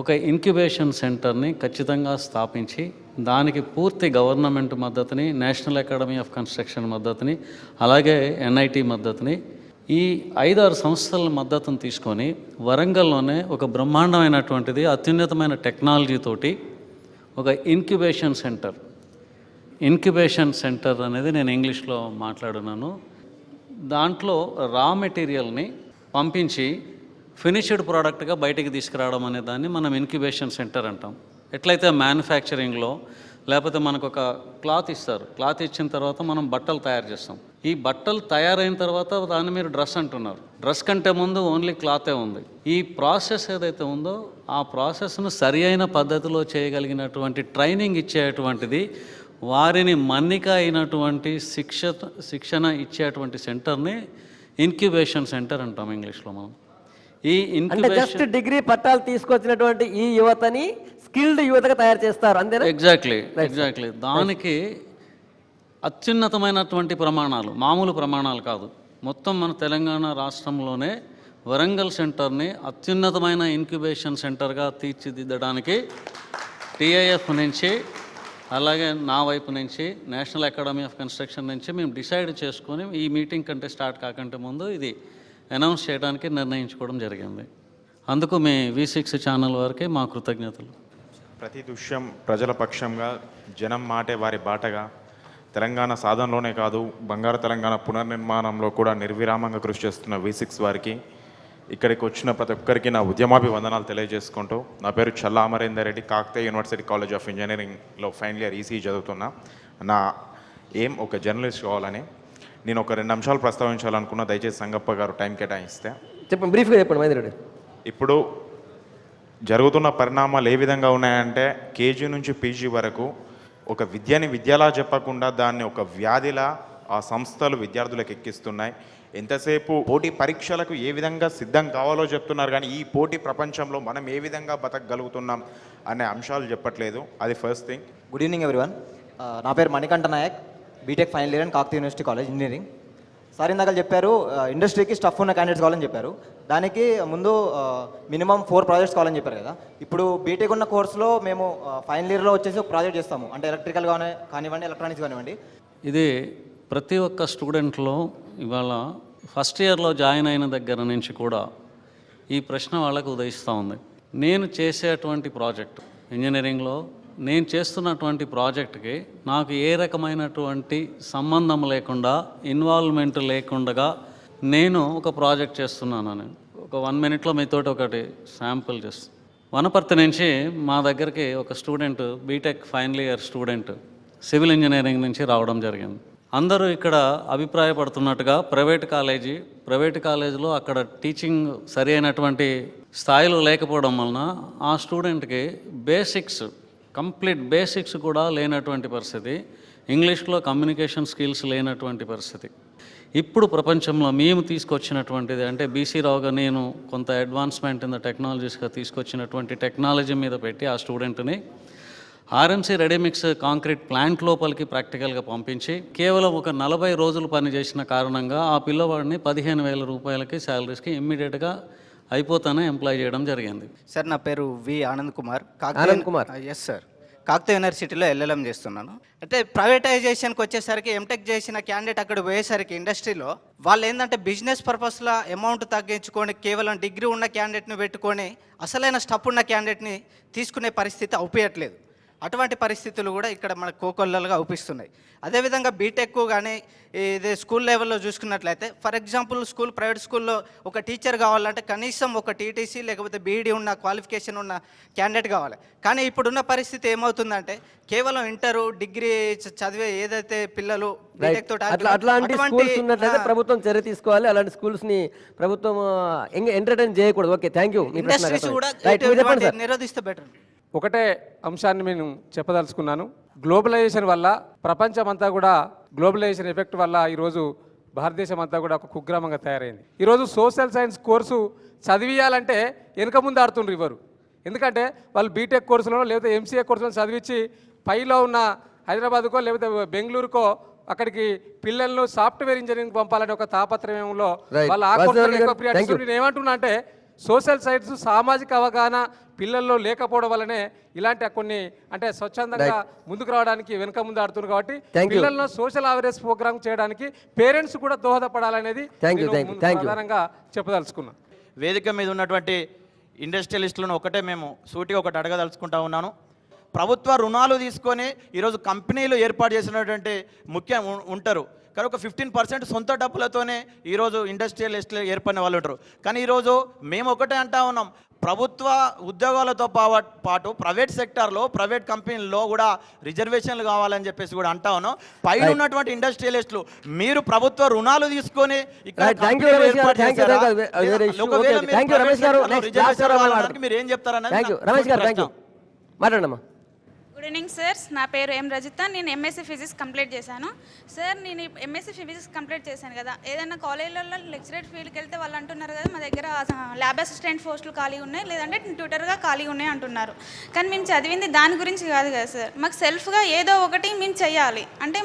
ఒక ఇంక్యుబేషన్ సెంటర్ని ఖచ్చితంగా స్థాపించి దానికి పూర్తి గవర్నమెంట్ మద్దతుని, నేషనల్ అకాడమీ ఆఫ్ కన్స్ట్రక్షన్ మద్దతుని, అలాగే ఎన్ఐటి మద్దతుని, ఈ 5-6 సంస్థల మద్దతును తీసుకొని వరంగల్లోనే ఒక బ్రహ్మాండమైనటువంటిది అత్యున్నతమైన టెక్నాలజీతోటి ఒక ఇంక్యుబేషన్ సెంటర్ అనేది నేను ఇంగ్లీష్లో మాట్లాడున్నాను. దాంట్లో రా మెటీరియల్ని పంపించి ఫినిష్డ్ ప్రోడక్ట్గా బయటికి తీసుకురావడం అనే దాన్ని మనం ఇంక్యుబేషన్ సెంటర్ అంటాం. ఎట్లయితే మ్యానుఫ్యాక్చరింగ్లో లేకపోతే మనకు ఒక క్లాత్ ఇస్తారు, క్లాత్ ఇచ్చిన తర్వాత మనం బట్టలు తయారు చేస్తాం. ఈ బట్టలు తయారైన తర్వాత దాన్ని మీరు డ్రెస్ అంటున్నారు. డ్రెస్ కంటే ముందు ఓన్లీ క్లాతే ఉంది. ఈ ప్రాసెస్ ఏదైతే ఉందో ఆ ప్రాసెస్ను సరి అయిన పద్ధతిలో చేయగలిగినటువంటి ట్రైనింగ్ ఇచ్చేటువంటిది, వారిని మన్నిక అయినటువంటి శిక్షణ ఇచ్చేటువంటి సెంటర్ని ఇంక్యుబేషన్ సెంటర్ అంటాం ఇంగ్లీష్లో మనం. ఈ జస్ట్ డిగ్రీ పట్టాలు తీసుకొచ్చినటువంటి ఈ యువతని స్కిల్డ్ యువతగా తయారు చేస్తారు, అంతేనా? ఎగ్జాక్ట్లీ. దానికి అత్యున్నతమైనటువంటి ప్రమాణాలు, మామూలు ప్రమాణాలు కాదు. మొత్తం మన తెలంగాణ రాష్ట్రంలోనే వరంగల్ సెంటర్ని అత్యున్నతమైన ఇంక్యుబేషన్ సెంటర్గా తీర్చిదిద్దడానికి టీఐఎఫ్ నుంచి అలాగే నా వైపు నుంచి నేషనల్ అకాడమీ ఆఫ్ కన్స్ట్రక్షన్ నుంచి మేము డిసైడ్ చేసుకొని ఈ మీటింగ్ కంటే స్టార్ట్ కాకంటే ముందు ఇది అనౌన్స్ చేయడానికి నిర్ణయించుకోవడం జరిగింది. అందుకు మీ V6 ఛానల్ వారికి మా కృతజ్ఞతలు. ప్రతి దృశ్యం ప్రజల పక్షంగా, జనం మాటే వారి బాటగా తెలంగాణ సాధనలోనే కాదు బంగారు తెలంగాణ పునర్నిర్మాణంలో కూడా నిర్విరామంగా కృషి చేస్తున్న V6 వారికి, ఇక్కడికి వచ్చిన ప్రతి ఒక్కరికి నా ఉద్యమాభివందనాలు తెలియజేసుకుంటూ, నా పేరు Challa Amarender Reddy, Kakatiya university college of ఇంజనీరింగ్లో ఫైనల్ ఇయర్ ఈసీ చదువుతున్నా. నా ఏం ఒక జర్నలిస్ట్ కావాలని. నేను ఒక 2 అంశాలు ప్రస్తావించాలనుకున్నా, దయచేసి సంగప్ప గారు టైం కేటాయిస్తే. చెప్పండి, బ్రీఫ్గా చెప్పండి మహేందర్ రెడ్డి. ఇప్పుడు జరుగుతున్న పరిణామాలు ఏ విధంగా ఉన్నాయంటే, కేజీ నుంచి పీజీ వరకు ఒక విద్యని విద్యలా చెప్పకుండా దాన్ని ఒక వ్యాధిలా ఆ సంస్థలు విద్యార్థులకు ఎక్కిస్తున్నాయి. ఎంతసేపు పోటీ పరీక్షలకు ఏ విధంగా సిద్ధం కావాలో చెప్తున్నారు, కానీ ఈ పోటీ ప్రపంచంలో మనం ఏ విధంగా బతకగలుగుతున్నాం అనే అంశాలు చెప్పట్లేదు. అది first thing. Good evening everyone. నా పేరు Manikanta Nayak, BTech final year and Kakatiya university college engineering. Sir ఇందాక చెప్పారు ఇండస్ట్రీకి స్టఫ్ ఉన్న క్యాండిడేట్స్ కావాలని చెప్పారు. దానికి ముందు మినిమం 4 ప్రాజెక్ట్స్ కావాలని చెప్పారు కదా. ఇప్పుడు బీటెక్ ఉన్న కోర్సులో మేము ఫైనల్ ఇయర్లో వచ్చేసి ఒక ప్రాజెక్ట్ చేస్తాము, అంటే ఎలక్ట్రికల్ కానివ్వండి, ఎలక్ట్రానిక్స్ కానివ్వండి. ఇది ప్రతి ఒక్క స్టూడెంట్లో ఇవాళ ఫస్ట్ ఇయర్లో జాయిన్ అయిన దగ్గర నుంచి కూడా ఈ ప్రశ్న వాళ్ళకు ఉదయిస్తూ ఉంది. నేను చేసేటువంటి ప్రాజెక్ట్ ఇంజనీరింగ్లో నేను చేస్తున్నటువంటి ప్రాజెక్ట్కి నాకు ఏ రకమైనటువంటి సంబంధం లేకుండా, ఇన్వాల్వ్మెంట్ లేకుండా నేను ఒక ప్రాజెక్ట్ చేస్తున్నానని ఒక 1 minute మీతోటి ఒకటి శాంపుల్ చేస్తాను. వనపర్తి నుంచి మా దగ్గరికి ఒక student, BTech final year student, civil engineering నుంచి రావడం జరిగింది. అందరూ ఇక్కడ అభిప్రాయపడుతున్నట్టుగా ప్రైవేట్ కాలేజీలో అక్కడ టీచింగ్ సరి అయినటువంటి స్థాయిలో లేకపోవడం వలన ఆ స్టూడెంట్కి కంప్లీట్ బేసిక్స్ కూడా లేనటువంటి పరిస్థితి, ఇంగ్లీష్లో కమ్యూనికేషన్ స్కిల్స్ లేనటువంటి పరిస్థితి. ఇప్పుడు ప్రపంచంలో మేము తీసుకొచ్చినటువంటిది అంటే బీసీ రావుగా నేను కొంత అడ్వాన్స్మెంట్ ఇన్ ద టెక్నాలజీస్గా తీసుకొచ్చినటువంటి టెక్నాలజీ మీద పెట్టి ఆ స్టూడెంట్ని ఆర్ఎంసీ రెడీమిక్స్ కాంక్రీట్ ప్లాంట్ లోపలికి ప్రాక్టికల్గా పంపించి కేవలం ఒక 40 రోజులు పనిచేసిన కారణంగా ఆ పిల్లవాడిని 15,000 రూపాయలకి శాలరీస్కి ఇమ్మీడియట్గా అయిపోతానే ఎంప్లాయ్ చేయడం జరిగింది. సార్ నా పేరు వి ఆనంద్ కుమార్. ఎస్ సార్, కాకతీయ యూనివర్సిటీలో ఎల్ఎల్ఎం చేస్తున్నాను. అయితే ప్రైవేటైజేషన్కి వచ్చేసరికి ఎంటెక్ చేసిన క్యాండిడేట్ అక్కడ పోయేసరికి ఇండస్ట్రీలో వాళ్ళు ఏంటంటే బిజినెస్ పర్పస్లో అమౌంట్ తగ్గించుకొని కేవలం డిగ్రీ ఉన్న క్యాండిడేట్ని పెట్టుకొని అసలైన స్టఫ్ ఉన్న క్యాండిడేట్ని తీసుకునే పరిస్థితి అవుపేయట్లేదు. అటువంటి పరిస్థితులు కూడా ఇక్కడ మనకు కోకొల్లలుగా అవుపిస్తున్నాయి. అదేవిధంగా బీటెక్ కానీ ఇదే స్కూల్ లెవెల్లో చూసుకున్నట్లయితే ఫర్ ఎగ్జాంపుల్ ప్రైవేట్ స్కూల్లో ఒక టీచర్ కావాలంటే కనీసం ఒక టీటీసీ లేకపోతే బీఈడీ ఉన్న క్వాలిఫికేషన్ ఉన్న క్యాండిడేట్ కావాలి. కానీ ఇప్పుడున్న పరిస్థితి ఏమవుతుందంటే కేవలం ఇంటరు డిగ్రీ చదివే ఏదైతే పిల్లలు బీటెక్ తోటి అట్లాంటి స్కూల్స్ ఉన్నట్లయితే ప్రభుత్వం చర్య తీసుకోవాలి. అలాంటి స్కూల్స్ని ప్రభుత్వం ఎంటర్టైన్ చేయకూడదు. Okay, thank you. ఇండస్ట్రీస్ కూడా నిరోధిస్తే బెటర్. ఒకటే అంశాన్ని నేను చెప్పదలుచుకున్నాను. గ్లోబలైజేషన్ వల్ల ప్రపంచమంతా కూడా గ్లోబలైజేషన్ ఎఫెక్ట్ వల్ల ఈరోజు భారతదేశం అంతా కూడా ఒక కుగ్రామంగా తయారైంది. ఈరోజు సోషల్ సైన్స్ కోర్సు చదివియాలంటే వెనుక ముందు ఆడుతుండ్రు ఇవ్వరు. ఎందుకంటే వాళ్ళు బీటెక్ కోర్సులో లేకపోతే ఎంసీఏ కోర్సులో చదివించి పైలో ఉన్న హైదరాబాద్కో లేకపోతే బెంగళూరుకో అక్కడికి పిల్లలను సాఫ్ట్వేర్ ఇంజనీరింగ్ పంపాలనే ఒక తాపత్రయంలో వాళ్ళు ఆ కోర్సు. నేను ఏమంటున్నా అంటే సోషల్ సైన్స్ సామాజిక అవగాహన పిల్లల్లో లేకపోవడం వల్లనే ఇలాంటి కొన్ని అంటే స్వచ్ఛందంగా ముందుకు రావడానికి వెనుక ముందు ఆడుతున్నారు. కాబట్టి పిల్లల్లో సోషల్ అవేర్నెస్ ప్రోగ్రామ్ చేయడానికి పేరెంట్స్ కూడా దోహదపడాలనేది ప్రధానంగా చెప్పదలుచుకున్నాను. వేదిక మీద ఉన్నటువంటి ఇండస్ట్రియలిస్టులను ఒకటే మేము సూటిగా ఒకటి అడగదలుచుకుంటా ఉన్నాను. ప్రభుత్వ రుణాలు తీసుకొని ఈరోజు కంపెనీలు ఏర్పాటు చేసినటువంటి ముఖ్యం ఉంటారు, కానీ ఒక 15% సొంత డబ్బులతోనే ఈరోజు ఇండస్ట్రియలిస్టులు ఏర్పడిన వాళ్ళు ఉంటారు. కానీ ఈరోజు మేము ఒకటే అంటా ఉన్నాం, ప్రభుత్వ ఉద్యోగాలతో పాటు ప్రైవేట్ సెక్టార్లో ప్రైవేట్ కంపెనీల్లో కూడా రిజర్వేషన్లు కావాలని చెప్పేసి కూడా అంటా ఉన్నాం. పైన ఉన్నటువంటి ఇండస్ట్రియలిస్టులు మీరు ప్రభుత్వ రుణాలు తీసుకొని మీరు ఏం చెప్తారన్నది. మాట్లాడమ్మా. గుడ్ ఈవినింగ్ సార్, నా పేరు ఎం రజిత. నేను ఎంఎస్సీ ఫిజిక్స్ కంప్లీట్ చేశాను. సార్ నేను ఎంఎస్సీ ఫిజిక్స్ కంప్లీట్ చేశాను కదా, ఏదైనా కాలేజీలలో లెక్చరర్ ఫీల్డ్కి వెళ్తే వాళ్ళు అంటున్నారు కదా మా దగ్గర ల్యాబ్ అసిస్టెంట్ పోస్టులు ఖాళీ ఉన్నాయి, లేదంటే ట్యూటర్గా ఖాళీ ఉన్నాయి అంటున్నారు. కానీ మేము చదివింది దాని గురించి కాదు కదా సార్, మాకు సెల్ఫ్గా ఏదో ఒకటి మేము చేయాలి అంటే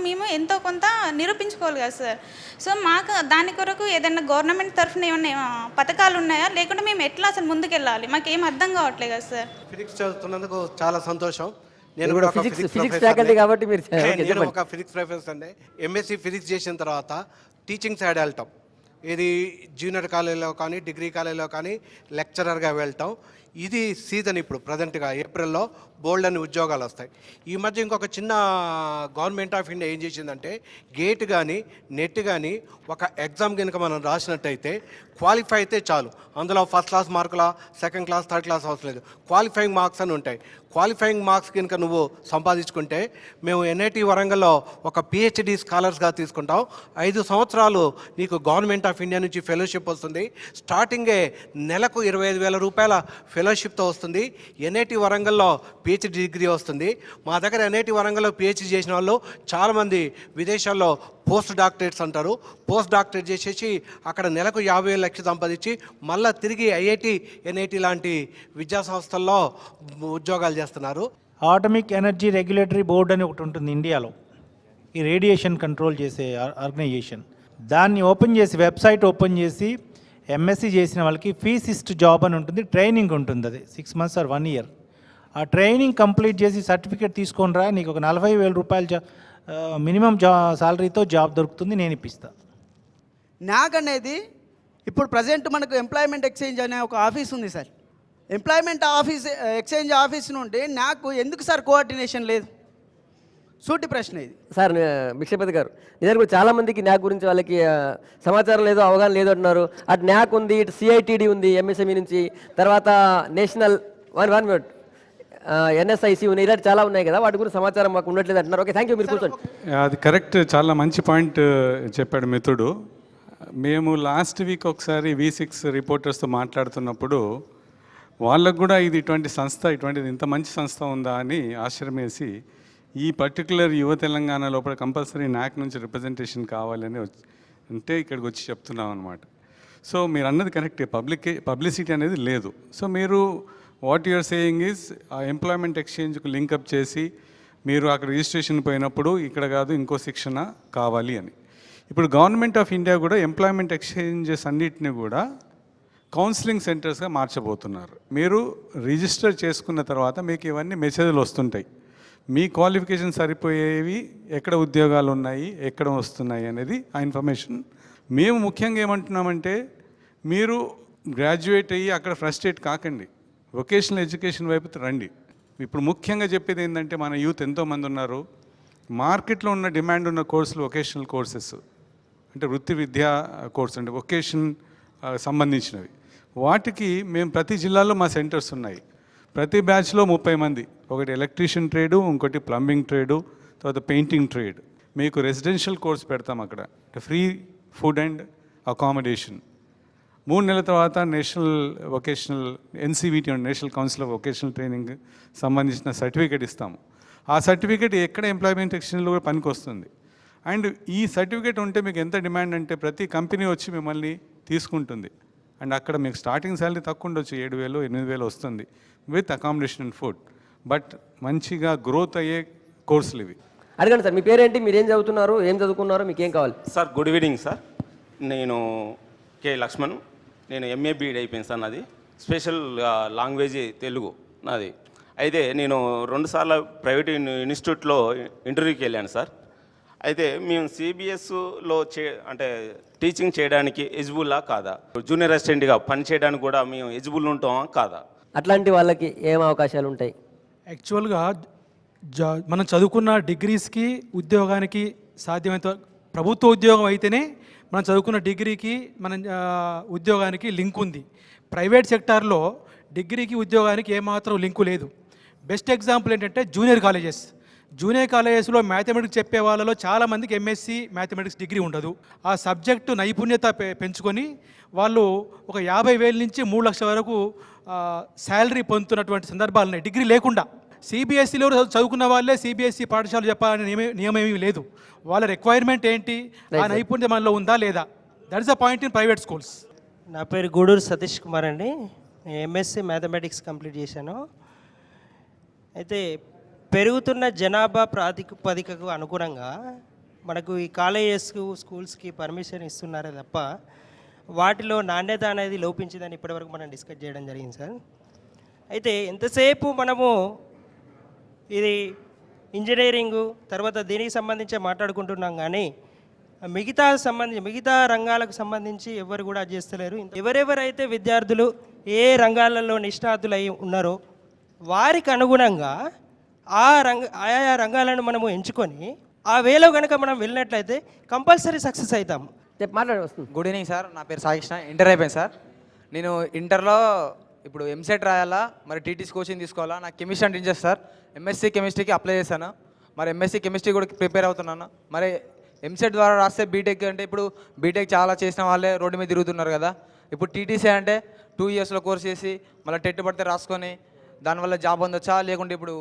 మేము ఎంతో కొంత నిరూపించుకోవాలి కదా సార్. సో మాకు దాని కొరకు ఏదైనా గవర్నమెంట్ తరఫున ఏమైనా పథకాలు ఉన్నాయా, లేకుంటే మేము ఎట్లా అసలు ముందుకెళ్ళాలి, మాకు ఏం అర్థం కావట్లేదు కదా సార్. ఫిజిక్స్ చదువుతున్నందుకు చాలా సంతోషం. నేను కూడా ఫిజిక్స్ ఫ్యాకల్టీ కాబట్టి మీరు నేను ఒక ఫిజిక్స్ ప్రొఫెసర్ అండి. ఎంఎస్సీ ఫిజిక్స్ చేసిన తర్వాత టీచింగ్ సైడ్ వెళ్తాం, ఇది జూనియర్ కాలేజీలో కానీ డిగ్రీ కాలేజీలో కానీ లెక్చరర్గా వెళ్తాం. ఇది సీజన్ ఇప్పుడు ప్రజెంట్గా ఏప్రిల్లో బోల్డ్ అని ఉద్యోగాలు వస్తాయి. ఈ మధ్య ఇంకొక చిన్న గవర్నమెంట్ ఆఫ్ ఇండియా ఏం చేసిందంటే గేట్ కానీ నెట్ కానీ ఒక ఎగ్జామ్ కనుక మనం రాసినట్టయితే క్వాలిఫై అయితే చాలు, అందులో ఫస్ట్ క్లాస్ మార్కుల సెకండ్ క్లాస్ థర్డ్ క్లాస్ అవసరం లేదు, క్వాలిఫైయింగ్ మార్క్స్ అని ఉంటాయి. క్వాలిఫైయింగ్ మార్క్స్ కనుక నువ్వు సంపాదించుకుంటే మేము ఎన్ఐటి వరంగల్లో ఒక పిహెచ్డి స్కాలర్స్గా తీసుకుంటాం. 5 సంవత్సరాలు నీకు గవర్నమెంట్ ఆఫ్ ఇండియా నుంచి ఫెలోషిప్ వస్తుంది. స్టార్టింగే నెలకు 25,000 రూపాయల ఫెలోషిప్తో వస్తుంది. ఎన్ఐటి వరంగల్లో పిహెచ్డి డిగ్రీ వస్తుంది. మా దగ్గర ఎన్ఐటి వరంగల్లో పిహెచ్డి చేసిన వాళ్ళు చాలామంది విదేశాల్లో పోస్ట్ డాక్టరేట్స్ అంటారు. పోస్ట్ డాక్టరేట్ చేసేసి అక్కడ నెలకు 50,000 లక్షలు సంపాదించి మళ్ళీ తిరిగి ఐఐటి ఎన్ఐటి లాంటి విద్యా సంస్థల్లో ఉద్యోగాలు చేస్తున్నారు. ఆటమిక్ ఎనర్జీ రెగ్యులేటరీ బోర్డ్ అని ఒకటి ఉంటుంది ఇండియాలో, ఈ రేడియేషన్ కంట్రోల్ చేసే ఆర్గనైజేషన్. దాన్ని ఓపెన్ చేసి, వెబ్సైట్ ఓపెన్ చేసి ఎంఎస్సి చేసిన వాళ్ళకి ఫీసిస్ట్ జాబ్ అని ఉంటుంది, ట్రైనింగ్ ఉంటుంది. అది 6 months or 1 year. ఆ ట్రైనింగ్ కంప్లీట్ చేసి సర్టిఫికేట్ తీసుకొని రా, నీకు ఒక 40,000 రూపాయలు మినిమం సాలరీతో జాబ్ దొరుకుతుంది, నేను ఇప్పిస్తా. నాక్ అనేది ఇప్పుడు ప్రజెంట్ మనకు ఎంప్లాయ్మెంట్ ఎక్స్చేంజ్ అనే ఒక ఆఫీస్ ఉంది సార్. ఎంప్లాయ్మెంట్ ఎక్స్చేంజ్ ఆఫీస్ నుండి నాకు ఎందుకు సార్ కోఆర్డినేషన్ లేదు? సూటి ప్రశ్న ఇది సార్. భిక్షపతి గారు, నిజంగా కూడా చాలామందికి న్యాక్ గురించి వాళ్ళకి సమాచారం లేదు, అవగాహన లేదు అంటున్నారు. అటు న్యాక్ ఉంది, ఇటు సిఐటిడి ఉంది ఎంఎస్ఎంఈ నుంచి, తర్వాత నేషనల్ ఎన్ఎస్ఐసి ఉన్నాయి, ఇలాంటి చాలా ఉన్నాయి కదా, వాటి గురించి సమాచారం మాకు ఉండట్లేదు అంటున్నారు. ఓకే, థ్యాంక్ యూ, మీరు కూర్చోండి. అది కరెక్ట్, చాలా మంచి పాయింట్ చెప్పాడు మిత్రుడు. మేము లాస్ట్ వీక్ ఒకసారి V6 రిపోర్టర్స్తో మాట్లాడుతున్నప్పుడు వాళ్ళకు కూడా ఇది ఇటువంటి సంస్థ, ఇటువంటిది ఇంత మంచి సంస్థ ఉందా అని ఆశ్చర్యం వేసి, ఈ పర్టికులర్ యువ తెలంగాణ లోపల కంపల్సరీ న్యాక్ నుంచి రిప్రజెంటేషన్ కావాలని అంటే ఇక్కడికి వచ్చి చెప్తున్నాం అనమాట. సో మీరు అన్నది కరెక్టే, పబ్లిసిటీ అనేది లేదు. సో మీరు వాట్ యూఆర్ సేయింగ్ ఈజ్ ఆ ఎంప్లాయ్మెంట్ ఎక్స్చేంజ్కు లింకప్ చేసి మీరు అక్కడ రిజిస్ట్రేషన్ పోయినప్పుడు ఇక్కడ కాదు ఇంకో శిక్షణ కావాలి అని. ఇప్పుడు గవర్నమెంట్ ఆఫ్ ఇండియా కూడా ఎంప్లాయ్మెంట్ ఎక్స్చేంజెస్ అన్నిటిని కూడా కౌన్సిలింగ్ సెంటర్స్గా మార్చబోతున్నారు. మీరు రిజిస్టర్ చేసుకున్న తర్వాత మీకు ఇవన్నీ మెసేజ్లు వస్తుంటాయి, మీ క్వాలిఫికేషన్ సరిపోయేవి, ఎక్కడ ఉద్యోగాలు ఉన్నాయి, ఎక్కడ వస్తున్నాయి అనేది ఆ ఇన్ఫర్మేషన్. మేము ముఖ్యంగా ఏమంటున్నామంటే, మీరు గ్రాడ్యుయేట్ అయ్యి అక్కడ ఫ్రస్ట్రేట్ కాకండి, వొకేషనల్ ఎడ్యుకేషన్ వైపు రండి. ఇప్పుడు ముఖ్యంగా చెప్పేది ఏంటంటే, మన యూత్ ఎంతోమంది ఉన్నారు, మార్కెట్లో ఉన్న డిమాండ్ ఉన్న కోర్సులు వొకేషనల్ కోర్సెస్ అంటే వృత్తి విద్యా కోర్సు అంటే వొకేషన్ సంబంధించినవి. వాటికి మేము ప్రతి జిల్లాలో మా సెంటర్స్ ఉన్నాయి. ప్రతి బ్యాచ్లో 30 మంది, ఒకటి ఎలక్ట్రీషియన్ ట్రేడు, ఇంకోటి ప్లంబింగ్ ట్రేడు, తర్వాత పెయింటింగ్ ట్రేడ్. మీకు రెసిడెన్షియల్ కోర్స్ పెడతాం అక్కడ, ఫ్రీ ఫుడ్ అండ్ అకామిడేషన్. 3 నెలల తర్వాత national vocational NCVT national council of vocational training సంబంధించిన సర్టిఫికేట్ ఇస్తాము. ఆ సర్టిఫికేట్ ఎక్కడ ఎంప్లాయ్మెంట్ ఎక్స్చేంజ్లో కూడా పనికి వస్తుంది. అండ్ ఈ సర్టిఫికేట్ ఉంటే మీకు ఎంత డిమాండ్ అంటే ప్రతి కంపెనీ వచ్చి మిమ్మల్ని తీసుకుంటుంది. అండ్ అక్కడ మీకు స్టార్టింగ్ శాలరీ తక్కువ ఉండొచ్చు, 7,000 8,000 వస్తుంది with accommodation and food. But మంచిగా గ్రోత్ అయ్యే కోర్సులు ఇవి. అడగండి సార్, మీ పేరేంటి, మీరు ఏం చదువుతున్నారు, ఏం చదువుకున్నారు, మీకు ఏం కావాలి? Sir good evening sir. నేను కే లక్ష్మణ్, నేను MA BEd అయిపోయింది సార్. నాది స్పెషల్ లాంగ్వేజ్ తెలుగు నాది. అయితే నేను 2 సార్లు ప్రైవేట్ ఇన్స్టిట్యూట్లో ఇంటర్వ్యూకి వెళ్ళాను సార్. అయితే మేము CBSలో అంటే టీచింగ్ చేయడానికి ఎలిజిబుల్లా కాదా, జూనియర్ అసిస్టెంట్గా పని చేయడానికి కూడా మేము ఎలిజిబుల్ ఉంటామా కాదా? అట్లాంటి వాళ్ళకి ఏం అవకాశాలు ఉంటాయి? యాక్చువల్గా మనం చదువుకున్న డిగ్రీస్కి ఉద్యోగానికి సాధ్యమైనంత ప్రభుత్వ ఉద్యోగం అయితేనే మనం చదువుకున్న డిగ్రీకి మన ఉద్యోగానికి లింక్ ఉంది. ప్రైవేట్ సెక్టార్లో డిగ్రీకి ఉద్యోగానికి ఏమాత్రం లింకు లేదు. బెస్ట్ ఎగ్జాంపుల్ ఏంటంటే జూనియర్ కాలేజెస్లో మ్యాథమెటిక్స్ చెప్పే వాళ్ళలో చాలామందికి MSc మ్యాథమెటిక్స్ డిగ్రీ ఉండదు. ఆ సబ్జెక్టు నైపుణ్యత పెంచుకొని వాళ్ళు ఒక 50,000 నుంచి 3 లక్షల వరకు శాలరీ పొందుతున్నటువంటి సందర్భాలు ఉన్నాయి డిగ్రీ లేకుండా. CBSEలో చదువుకున్న వాళ్ళే CBSE పాఠశాల చెప్పాలనే నియమం ఏమీ లేదు. వాళ్ళ రిక్వైర్మెంట్ ఏంటి, ఆ నైపుణ్యం మనలో ఉందా లేదా, that is the point in private schools. నా పేరు గూడూరు సతీష్ కుమార్ అండి. MSc మ్యాథమెటిక్స్ కంప్లీట్ చేశాను. అయితే పెరుగుతున్న జనాభా ప్రాతిపదికకు అనుగుణంగా మనకు ఈ కాలేజెస్కు స్కూల్స్కి పర్మిషన్ ఇస్తున్నారే తప్ప వాటిలో నాణ్యత అనేది లోపించిందని ఇప్పటివరకు మనం డిస్కస్ చేయడం జరిగింది సార్. అయితే ఎంతసేపు మనము ఇది ఇంజనీరింగు తర్వాత దీనికి సంబంధించి మాట్లాడుకుంటున్నాం, కానీ మిగతా రంగాలకు సంబంధించి ఎవరు కూడా అది చేస్తలేరు. ఎవరెవరైతే విద్యార్థులు ఏ రంగాలలో నిష్ణాతులు అయి ఉన్నారో వారికి అనుగుణంగా ఆయా రంగాలను మనము ఎంచుకొని ఆ వేలో కనుక మనం వెళ్ళినట్లయితే కంపల్సరీ సక్సెస్ అవుతాం. మాట్లాడి. గుడ్ ఈవినింగ్ సార్, నా పేరు సాయికృష్ణ. ఇంటర్ అయిపోయింది సార్. నేను ఇంటర్లో ఇప్పుడు ఎంసెట్ రాయాలా, మరి TTC కోచింగ్ తీసుకోవాలా. నాకు కెమిస్ట్రీ అంటే ఇంట్రెస్ట్ సార్. MSc కెమిస్ట్రీకి అప్లై చేశాను. మరి MSc కెమిస్ట్రీ కూడా ప్రిపేర్ అవుతున్నాను. మరి ఎంసెట్ ద్వారా రాస్తే బీటెక్ అంటే ఇప్పుడు బీటెక్ చాలా చేసిన వాళ్ళే రోడ్డు మీద తిరుగుతున్నారు కదా. ఇప్పుడు టీటీసీ అంటే 2 ఇయర్స్లో కోర్స్ చేసి మళ్ళీ టెట్ పడితే రాసుకొని దానివల్ల జాబ్ పొందొచ్చా, లేకుంటే ఇప్పుడు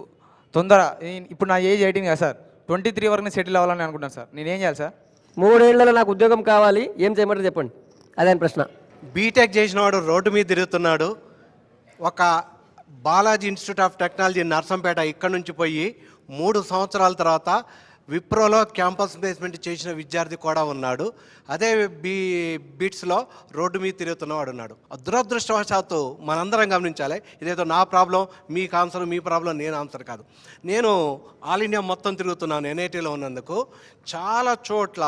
ఇప్పుడు నా ఏజ్ 18 కదా సార్, 23 వరకు నేను సెటిల్ అవ్వాలని అనుకుంటాను సార్. నేను ఏం చేయాలి సార్? 3 ఏళ్లలో నాకు ఉద్యోగం కావాలి, ఏం చేయమంటారు చెప్పండి, అదే ప్రశ్న. బీటెక్ చేసిన వాడు రోడ్డు మీద తిరుగుతున్నాడు. ఒక Balaji institute of technology Narsampet ఇక్కడ నుంచి పోయి 3 సంవత్సరాల తర్వాత విప్రోలో క్యాంపస్ ప్లేస్మెంట్ చేసిన విద్యార్థి కూడా ఉన్నాడు. అదే బీట్స్లో రోడ్డు మీద తిరుగుతున్నవాడు ఉన్నాడు. దురదృష్టవశాత్తు మనందరం గమనించాలి, ఇదేదో నా ప్రాబ్లం, మీకు ఆన్సర్, మీ ప్రాబ్లం, నేను ఆన్సర్ కాదు. నేను ఆల్ ఇండియా మొత్తం తిరుగుతున్నాను ఎన్ఐటీలో ఉన్నందుకు. చాలా చోట్ల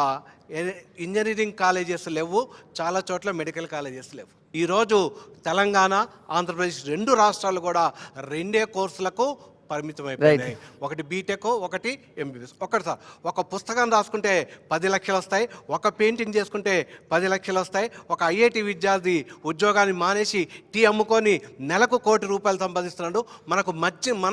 ఇంజనీరింగ్ కాలేజెస్ లేవు, చాలా చోట్ల మెడికల్ కాలేజెస్ లేవు. ఈరోజు తెలంగాణ, ఆంధ్రప్రదేశ్ 2 రాష్ట్రాలు కూడా 2 కోర్సులకు పరిమితమైపోయినాయి. ఒకటి బీటెక్, ఒకటి ఎంబీబీఎస్. ఒకటి సార్, ఒక పుస్తకం రాసుకుంటే 10 లక్షలు వస్తాయి, ఒక పెయింటింగ్ చేసుకుంటే 10 లక్షలు వస్తాయి. ఒక ఐఐటి విద్యార్థి ఉద్యోగాన్ని మానేసి టీ అమ్ముకొని నెలకు ₹1 కోటి సంపాదిస్తున్నాడు.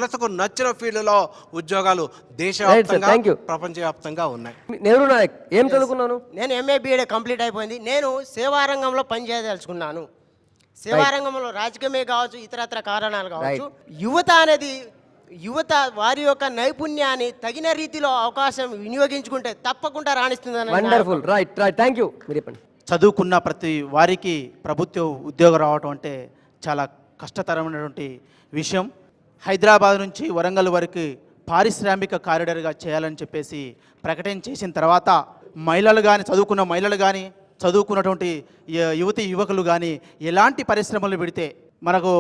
మనసుకు నచ్చిన ఫీల్డ్లో ఉద్యోగాలు దేశవ్యాప్తంగా, ప్రపంచవ్యాప్తంగా ఉన్నాయి. నెహ్రూ నాయక్ ఏం చదువుకున్నాను? నేను ఎంఏ బీఏ కంప్లీట్ అయిపోయింది. నేను సేవారంగంలో పనిచేయదలుచుకున్నాను. సేవారంగంలో రాజకీయమే కావచ్చు, ఇతరత్ర కారణాలు కావచ్చు. యువత వారి యొక్క నైపుణ్యాన్ని తగిన రీతిలో అవకాశం వినియోగించుకుంటే తప్పకుండా రాణిస్తుందని. Wonderful, right right, thank you. మీరు చెప్పండి. చదువుకున్న ప్రతి వారికి ప్రభుత్వ ఉద్యోగం రావడం అంటే చాలా కష్టతరమైనటువంటి విషయం. హైదరాబాద్ నుంచి వరంగల్ వరకు పారిశ్రామిక కారిడార్గా చేయాలని చెప్పేసి ప్రకటన చేసిన తర్వాత మహిళలు కానీ, చదువుకున్న మహిళలు కానీ, చదువుకున్నటువంటి యువకులు కానీ ఎలాంటి పరిశ్రమలు పెడితే మనకు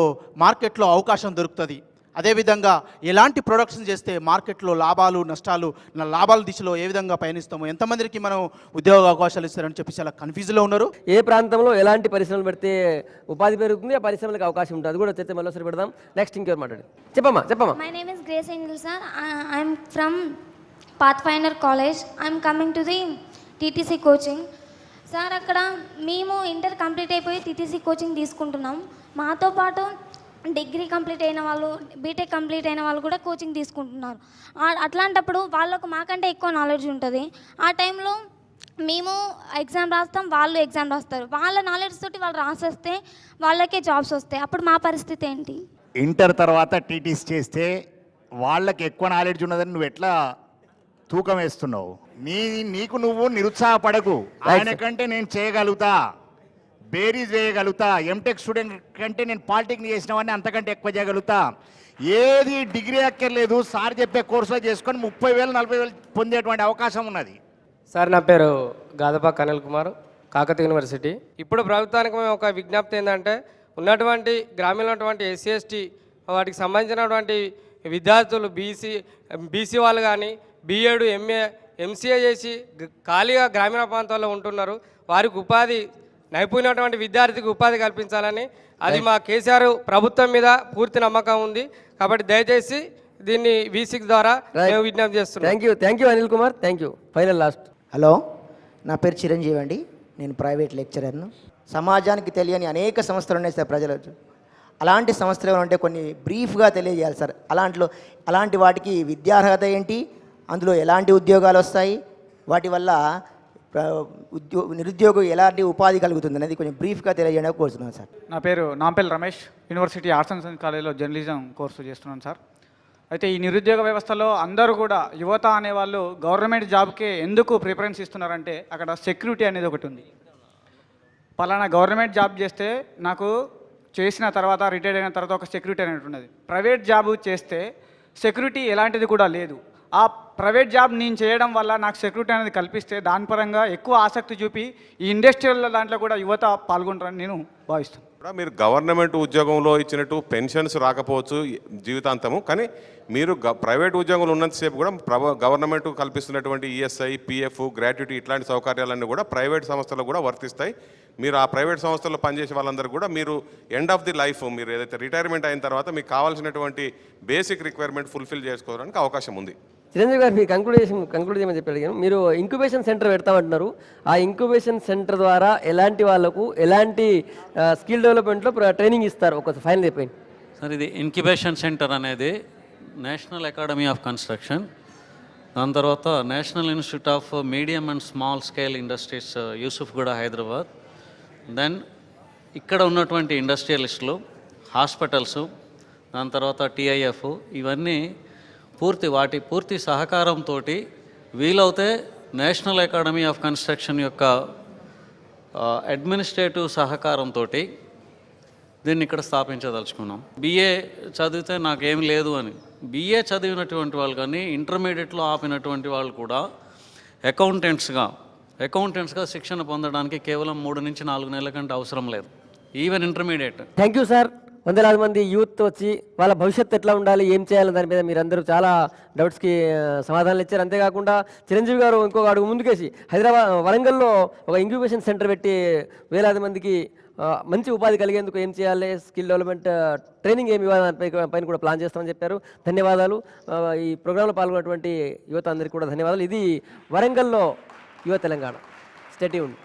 మార్కెట్లో అవకాశం దొరుకుతుంది, అదేవిధంగా ఎలాంటి ప్రొడక్షన్ చేస్తే మార్కెట్లో లాభాలు నష్టాలు, లాభాల దిశలో ఏ విధంగా పయనిస్తామో, ఎంతమందికి మనం ఉద్యోగ అవకాశాలు ఇస్తారని చెప్పి చాలా కన్ఫ్యూజ్లో ఉన్నారు. ఏ ప్రాంతంలో ఎలాంటి పరిశ్రమలు పెడితే ఉపాధి పెరుగుతుంది, ఆ పరిశ్రమలకు అవకాశం ఉంటుంది, అది కూడా చర్చ మళ్ళీ పెడదాం. నెక్స్ట్ ఇంకెవరు మాట్లాడు, చెప్పమ్మా. My name is grace Angel sir. I'm from Pathfinder college. I'm coming to the TTC coaching sir. అక్కడ మేము ఇంటర్ కంప్లీట్ అయిపోయి టీటీసీ కోచింగ్ తీసుకుంటున్నాం. మాతో పాటు డిగ్రీ కంప్లీట్ అయిన వాళ్ళు, బీటెక్ కంప్లీట్ అయిన వాళ్ళు కూడా కోచింగ్ తీసుకుంటున్నారు. అట్లాంటప్పుడు వాళ్ళకు మాకంటే ఎక్కువ నాలెడ్జ్ ఉంటుంది. ఆ టైంలో మేము ఎగ్జామ్ రాస్తాం, వాళ్ళు ఎగ్జామ్ రాస్తారు. వాళ్ళ నాలెడ్జ్ తోటి వాళ్ళు రాసేస్తే వాళ్ళకే జాబ్స్ వస్తాయి. అప్పుడు మా పరిస్థితి ఏంటి? ఇంటర్ తర్వాత టీటీసీ చేస్తే వాళ్ళకి ఎక్కువ నాలెడ్జ్ ఉన్నదని నువ్వు ఎట్లా తూకం వేస్తున్నావు? నీకు నువ్వు నిరుత్సాహపడకు. ఆయన కంటే నేను చేయగలుగుతా, బేరీజ్ వేయగలుగుతా. ఎంటెక్ స్టూడెంట్ కంటే నేను పాలిటెక్నిక్ చేసిన వాడిని అంతకంటే ఎక్కువ చేయగలుగుతా. ఏది డిగ్రీ అక్కర్లేదు, సార్ చెప్పే కోర్సులో చేసుకొని 30,000 40,000 పొందేటువంటి అవకాశం ఉన్నది. సార్ నా పేరు గాదప అనిల్ కుమార్, కాకతీయ యూనివర్సిటీ. ఇప్పుడు ప్రభుత్వానికి మేము ఒక విజ్ఞప్తి ఏంటంటే, ఉన్నటువంటి గ్రామీణ ఉన్నటువంటి ఎస్సీ ఎస్టీ వాటికి సంబంధించినటువంటి విద్యార్థులు బీసీ వాళ్ళు కానీ బీఎడ్ ఎంఏ ఎంసీఏ చేసి ఖాళీగా గ్రామీణ ప్రాంతాల్లో ఉంటున్నారు. వారికి ఉపాధి, నైపుణ్యటువంటి విద్యార్థికి ఉపాధి కల్పించాలని, అది మా కేసీఆర్ ప్రభుత్వం మీద పూర్తి నమ్మకం ఉంది. కాబట్టి దయచేసి దీన్ని V6 ద్వారా మేము విజ్ఞప్తి చేస్తున్నాం. Thank you Anil Kumar, thank you. Final last. Hello, నా పేరు చిరంజీవి అండి. నేను ప్రైవేట్ లెక్చరర్ను. సమాజానికి తెలియని అనేక సంస్థలు ఉన్నాయి సార్ ప్రజలకు. అలాంటి సంస్థలు ఏమైనా ఉంటే కొన్ని బ్రీఫ్గా తెలియజేయాలి సార్. అలాంటి వాటికి విద్యార్హత ఏంటి, అందులో ఎలాంటి ఉద్యోగాలు వస్తాయి, వాటి వల్ల నిరుద్యోగం ఎలాంటి ఉపాధి కలుగుతుంది అనేది కొంచెం బ్రీఫ్గా తెలియజేయడానికి కోరుతున్నాను సార్. నా పేరు Nampally Ramesh, university arts and science కాలేజ్లో జర్నలిజం కోర్సు చేస్తున్నాను సార్. అయితే ఈ నిరుద్యోగ వ్యవస్థలో అందరూ కూడా యువత అనేవాళ్ళు గవర్నమెంట్ జాబ్కే ఎందుకు ప్రిఫరెన్స్ ఇస్తున్నారంటే, అక్కడ సెక్యూరిటీ అనేది ఒకటి ఉంది. పలానా గవర్నమెంట్ జాబ్ చేస్తే నాకు చేసిన తర్వాత రిటైర్ అయిన తర్వాత ఒక సెక్యూరిటీ అనేది ఉన్నది. ప్రైవేట్ జాబ్ చేస్తే సెక్యూరిటీ ఎలాంటిది కూడా లేదు. ఆ ప్రైవేట్ జాబ్ నేను చేయడం వల్ల నాకు సెక్యూరిటీ అనేది కల్పిస్తే దాని పరంగా ఎక్కువ ఆసక్తి చూపి ఈ ఇండస్ట్రియల్ దాంట్లో కూడా యువత పాల్గొంటారని నేను భావిస్తాను. మీరు గవర్నమెంట్ ఉద్యోగంలో ఇచ్చినట్టు పెన్షన్స్ రాకపోవచ్చు జీవితాంతము, కానీ మీరు ప్రైవేట్ ఉద్యోగంలో ఉన్నంతసేపు కూడా గవర్నమెంట్ కల్పిస్తున్నటువంటి ఈఎస్ఐ, పిఎఫ్, గ్రాట్యుటీ ఇట్లాంటి సౌకర్యాలన్నీ కూడా ప్రైవేట్ సంస్థలకు కూడా వర్తిస్తాయి. మీరు ఆ ప్రైవేట్ సంస్థల్లో పనిచేసే వాళ్ళందరూ కూడా మీరు ఎండ్ ఆఫ్ ది లైఫ్, మీరు ఏదైతే రిటైర్మెంట్ అయిన తర్వాత మీకు కావాల్సినటువంటి బేసిక్ రిక్వైర్మెంట్ ఫుల్ఫిల్ చేసుకోవడానికి అవకాశం ఉంది. చిరంజీవి గారు మీరు కంక్లూడ్ చేయమని చెప్పి అడిగాను. మీరు ఇంక్యుబేషన్ సెంటర్ పెడతామంటున్నారు. ఆ ఇంక్యుబేషన్ సెంటర్ ద్వారా ఎలాంటి వాళ్ళకు ఎలాంటి స్కిల్ డెవలప్మెంట్లో ట్రైనింగ్ ఇస్తారు? ఒక ఫైనల్ అయిపోయింది సార్. ఇది ఇంక్యుబేషన్ సెంటర్ అనేది నేషనల్ అకాడమీ ఆఫ్ కన్స్ట్రక్షన్ దాని తర్వాత national institute of medium and small scale industries Yousufguda Hyderabad. Then ఇక్కడ ఉన్నటువంటి ఇండస్ట్రియలిస్టులు, హాస్పిటల్స్, దాని తర్వాత టిఐఎఫ్, ఇవన్నీ వాటి పూర్తి సహకారంతో వీలవుతే నేషనల్ అకాడమీ ఆఫ్ కన్స్ట్రక్షన్ యొక్క అడ్మినిస్ట్రేటివ్ సహకారంతో దీన్ని ఇక్కడ స్థాపించదలుచుకున్నాం. బిఏ చదివితే నాకేం లేదు అని, బిఏ చదివినటువంటి వాళ్ళు కానీ ఇంటర్మీడియట్లో ఆపినటువంటి వాళ్ళు కూడా అకౌంటెంట్స్గా శిక్షణ పొందడానికి కేవలం 3 నుంచి 4 నెలల కంటే అవసరం లేదు, even intermediate. Thank you sir. వందలాది మంది యూత్ వచ్చి వాళ్ళ భవిష్యత్తు ఎట్లా ఉండాలి, ఏం చేయాలి దాని మీద మీరందరూ చాలా డౌట్స్కి సమాధానాలు ఇచ్చారు. అంతేకాకుండా చిరంజీవి గారు ఇంకొక అడుగు ముందుకేసి వరంగల్లో ఒక ఇంక్యుబేషన్ సెంటర్ పెట్టి వేలాది మందికి మంచి ఉపాధి కలిగేందుకు ఏం చేయాలి, స్కిల్ డెవలప్మెంట్ ట్రైనింగ్ ఏమి ఇవ్వాలి పైన కూడా ప్లాన్ చేస్తామని చెప్పారు. ధన్యవాదాలు. ఈ ప్రోగ్రాంలో పాల్గొన్నటువంటి యువత అందరికీ కూడా ధన్యవాదాలు. ఇది వరంగల్లో యువ తెలంగాణ. Stay tuned.